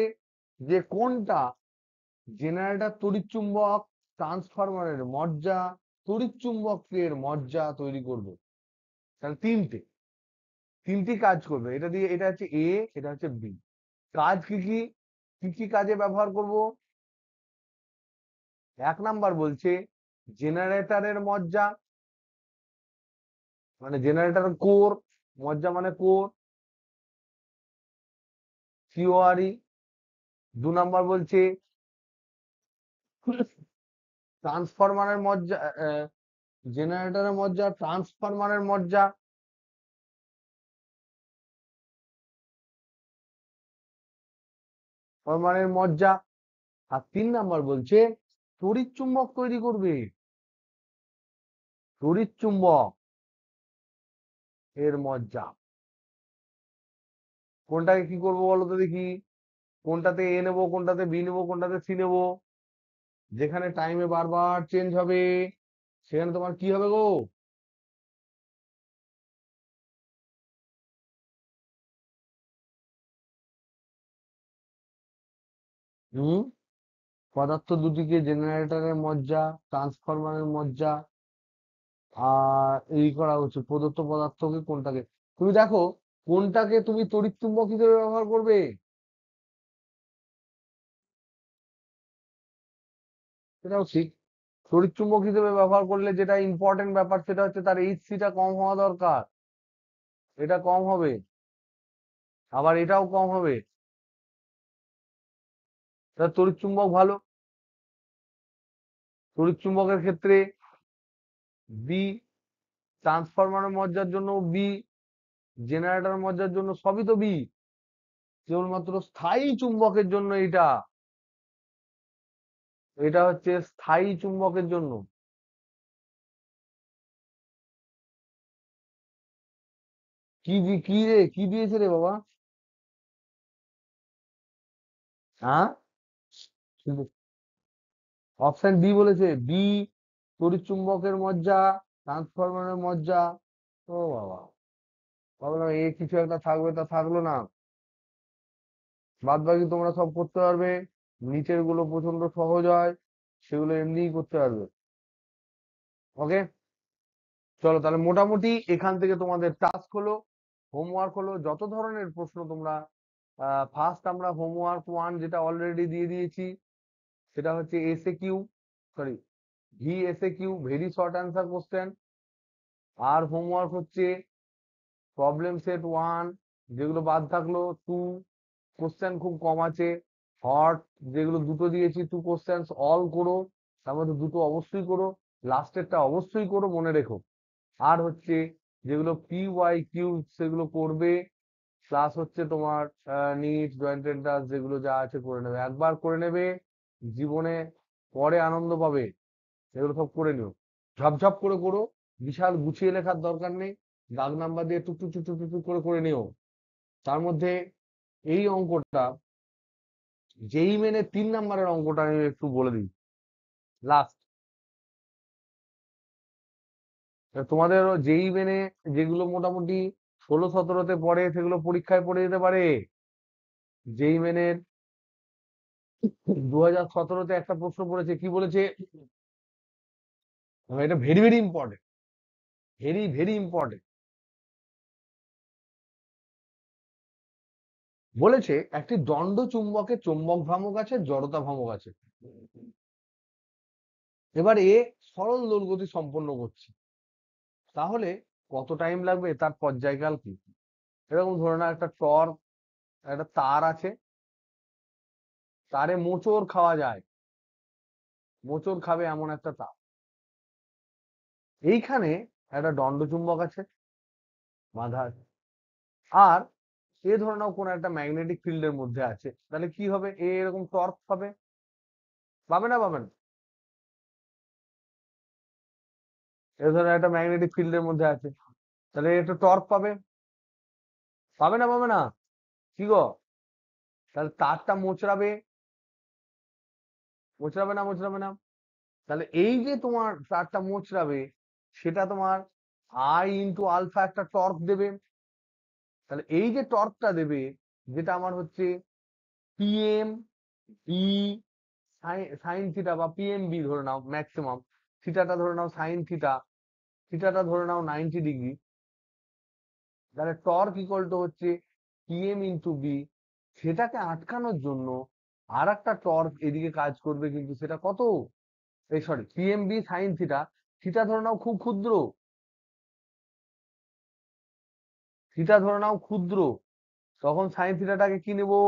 A: যে কোনটা জেনারেটর তড়িৎচুম্বক ট্রান্সফরমারের মজ্জা, তড়িৎচুম্বকের মজ্জা তৈরি করবে। তাহলে তিনটে, তিনটি কাজ করবে এটা দিয়ে, এটা হচ্ছে এ, এটা হচ্ছে বি। কাজ কি কি, কি কি কাজে ব্যবহার করব? এক নাম্বার বলছে জেনারেটরের মজ্জা, মানে জেনারেটর কোর, মজ্জা মানে কোর, সিওআরই। দু নাম্বার বলছে ট্রান্সফরমারের মজ্জা, জেনারেটরের মজ্জা ট্রান্সফরমারের মজ্জা, ফরমারের মজ্জা। আর তিন নাম্বার বলছে তড়িৎ চুম্বক তৈরি করবে, তড়িৎ চুম্বক এর মজ্জা। কোনটাকে কি করবো বলো তো দেখি, কোনটাতে এ নেবো, কোনটাতে বি নেবো, কোনটাতে সি নেবো? যেখানে টাইমে বারবার চেঞ্জ হবে সেখানে তোমার কি হবে গো, হুম, পদার্থ দুটিকে জেনারেটরের মজ্জা, ট্রান্সফরমারের মজ্জা আর এই করা হচ্ছে প্রদত্ত পদার্থকে কোনটাকে, তুমি দেখো কোনটাকে তুমি তড়িৎ চুম্বক হিসেবে ব্যবহার করবে, সেটাও ঠিক। তড়িৎ চুম্বক হিসেবে ব্যবহার করলে যেটা ইম্পর্টেন্ট ব্যাপার সেটা হচ্ছে তার এইচসি টা কম হওয়া দরকার, এটা কম হবে, আবার এটাও কম হবে, তাহলে তড়িৎ চুম্বক ভালো। তড়িৎ চুম্বকের ক্ষেত্রে বি, ট্রান্সফরমারের মজ্জার জন্য বি, জেনারেটর মজ্জার জন্য সবই তো বি, কেবলমাত্র স্থায়ী চুম্বকের জন্য এটা, এটা হচ্ছে স্থায়ী চুম্বকের জন্য। কি রে, কি দিয়েছে রে বাবা? হ্যাঁ, অপশন ডি বলেছে, বি তড়িৎ চুম্বকের মজ্জা, ট্রান্সফরমারের মজ্জা। ও বাবা, ভাবলাম এ কিছু একটা থাকবে, তা থাকলো না। বাদ বাকি তোমরা সব করতে পারবে, নিচের গুলো প্রচন্ড সহজ হয়, সেগুলো এমনিই করতে পারবে। ওকে, চলো তাহলে মোটামুটি এখান থেকে তোমাদের টাস্ক হলো, হোমওয়ার্ক হলো, যত ধরনের প্রশ্ন তোমরা, ফার্স্ট আমরা হোমওয়ার্ক ওয়ান যেটা অলরেডি দিয়ে দিয়েছি, সেটা হচ্ছে SA Q, sorry VSA Q, very short answer question. আর হোমওয়ার্ক হচ্ছে প্রবলেম সেট ওয়ান, যেগুলো বাদ থাকলো টু, কোশ্চেন খুব কম আছে, হট যেগুলো দুটো দিয়েছি টু কোশ্চেন অল করো, তার মধ্যে দুটো অবশ্যই করো, লাস্টেরটা অবশ্যই করো মনে রেখো। আর হচ্ছে যেগুলো পি ওয়াই কিউ সেগুলো করবে, প্লাস হচ্ছে তোমার নিট জয়েন্ট এন্ট্রান্স যেগুলো যা আছে করে নেবে, একবার করে নেবে, জীবনে পরে আনন্দ পাবে, এগুলো সব করে নিও, ঝপঝপ করে করো, বিশাল গুছিয়ে লেখার দরকার নেই, দাগ নাম্বার দিয়ে টুক টুক টুক টুক টুক টুক করে করে নিও। তার মধ্যে এই অঙ্কটা, যেই মেনে 3 নাম্বারের অঙ্কটা আমি একটু বলে দিই লাস্ট, তোমাদের যেই মেনে যেগুলো মোটামুটি 16-17-তে পড়ে সেগুলো পরীক্ষায় পড়ে যেতে পারে। যেই মেনের 2017-তে একটা প্রশ্ন পড়েছে, কি বলেছে, এটা very very important, very very important. বলেছে একটি দণ্ড চুম্বকে চৌম্বক ভ্রামক আছে, জড়তা ভ্রামক আছে, এবার এ সরল দোলগতি সম্পন্ন করছে, তাহলে কত টাইম লাগবে, তার পর্যায়কাল কি। এরকম ধরে নাও একটা টর্ক, একটা তার আছে, তারে মোচড় খাওয়া যায়, মোচড় খাবে এমন একটা তার, এইখানে একটা দণ্ড চুম্বক আছে বাঁধা আছে, আর এ ধরে নাও কোন একটা ম্যাগনেটিক ফিল্ডের মধ্যে আছে, তাহলে কি হবে, এ এরকম টর্ক পাবে, পাবে না পাবে না, এ ধরনের একটা ম্যাগনেটিক ফিল্ডের মধ্যে আছে, তাহলে একটু টর্ক পাবে, পাবে না পাবে না, কি গো, তাহলে তারটা মোচড়াবে, মোচড়াবে না মোচড়াবে না, তাহলে এই যে তোমার তারটা মোচড়াবে, সেটা তোমার আই ইন্টু আলফা একটা টর্ক দেবে, তাহলে এই যে টর্কটা দেবে, যেটা আমার হচ্ছে পিএম ই সাইন থিটা বা পিএম বি ধরে নাও, ম্যাক্সিমাম থিটাটা ধরে নাও সাইন থিটা, থিটাটা ধরে নাও 90 ডিগ্রি, তাহলে টর্ক ইকুয়াল টু হচ্ছে পিএম ইন্টু বি, সেটাকে আটকানোর জন্য আর একটা টর্ক এদিকে কাজ করবে, কিন্তু সেটা কত, এই sorry PM B sine theta, theta ধরে নাও খুব ক্ষুদ্র, থিটা ধরে নাও ক্ষুদ্র, তখন সাইন থিটাটাকে কি নেবো,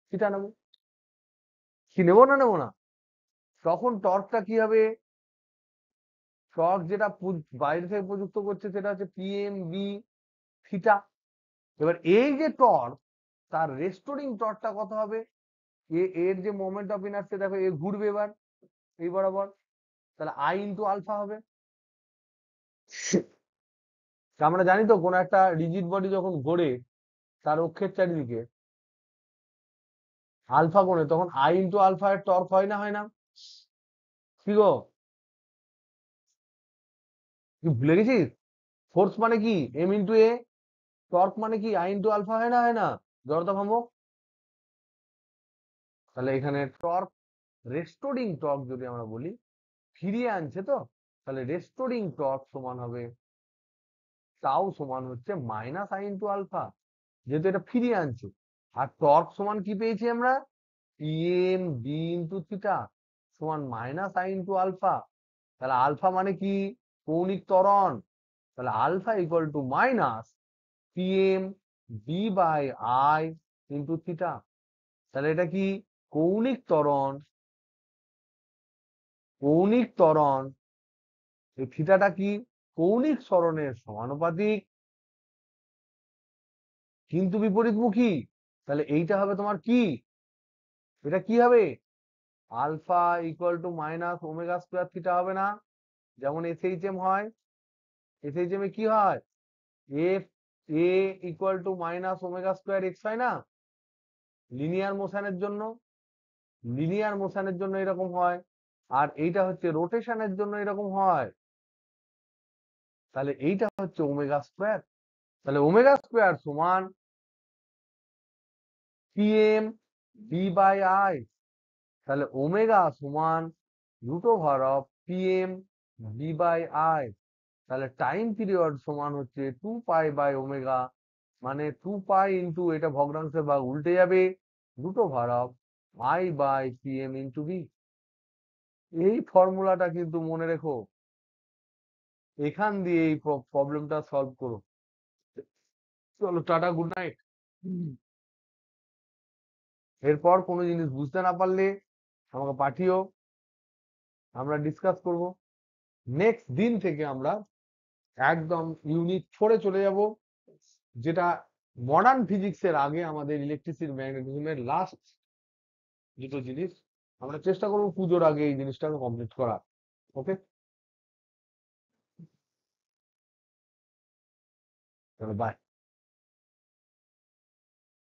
A: থিটা নেবো, কি নেবো না নেবো না, তখন টর্কটা কি হবে, টর্ক যেটা বাইরে থেকে প্রযুক্ত করছে সেটা হচ্ছে পিএম বি থিটা, এবার এই যে টর্ক, তার রেস্টোরিং টর্কটা কত হবে, এর যে মোমেন্ট অফ ইনার্সিয়া দেখো, এ ঘুরবে এবার এই বরাবর, তাহলে আই ইন্টু আলফা হবে। তা আমরা জানি তো কোন একটা রিজিড বডি যখন ঘোরে তার অক্ষের চারিদিকে আলফা কোণে, তখন আই ইন্টু আলফা এর টর্ক হয় না হয় না, কি গো, কি ভুলে গেছিস, ফোর্স মানে কি এম ইন্টু এ, টর্ক মানে কি আই ইন্টু আলফা, হয় না হয় না, জড়তা ভ্রামক, তাহলে এখানে টর্ক, রেস্টোরিং টর্ক যদি আমরা বলি, ফিরিয়ে আনছে তো, তাহলে রেস্টোরিং টর্ক সমান হবে টাউ সমান হচ্ছে মাইনাস আই ইন্টু আলফা, যেহেতু এটা ফিরিয়ে আনছে। আর টর্ক সমান কি পেয়েছি আমরা, পিএম বি ইন্টু থিটা সমান মাইনাস আই ইন্টু আলফা। তাহলে আলফা মানে কি, কৌণিক ত্বরণ। তাহলে alpha equal to minus PM B by I into theta. তাহলে এটা কি, কৌণিক ত্বরণ, কৌণিক ত্বরণ, এই থিটাটা কি, কৌণিক সরণের সমানুপাতিক কিন্তু বিপরীতমুখী। তাহলে এইটা হবে তোমার কি, এটা কি হবে, alpha equal to minus omega square theta হবে না, যেমন এসএইচএম হয়। এসএইচএম এ কি হয়, F A equal to minus omega square X হয় না, লিনিয়ার মোশনের জন্য, লিনিয়ার মোশনের জন্য এরকম হয়। আর এইটা হচ্ছে রোটেশনের জন্য এরকম হয়। তাহলে এইটা হচ্ছে ওমেগা স্কোয়ার। তাহলে ওমেগা স্কোয়ার সমান পিএম বি বাই আই। তাহলে ওমেগা সমান root over of PM B by I. তাহলে টাইম পিরিয়ড সমান হচ্ছে 2 পাই বাই ওমেগা, মানে 2 পাই ইন্টু এটা ভগ্নাংশের ভাগ উল্টে যাবে, root over of I by PM into B. এই ফর্মুলাটা কিন্তু মনে রেখো, এখান দিয়ে এই প্রবলেমটা সলভ করো। চলো টাটা, গুড নাইট। এরপর কোনো জিনিস বুঝতে না পারলে আমাকে পাঠিও, আমরা ডিসকাস করব। নেক্সট দিন থেকে আমরা একদম ইউনিট 4-এ চলে যাব, যেটা মডার্ন ফিজিক্সের আগে আমাদের ইলেকট্রিসিটি ম্যাগনেটিজমের লাস্ট দুটো জিনিস। আমরা চেষ্টা করবো পুজোর আগে এই জিনিসটাকে কমপ্লিট করা। ওকে, চলো বাই।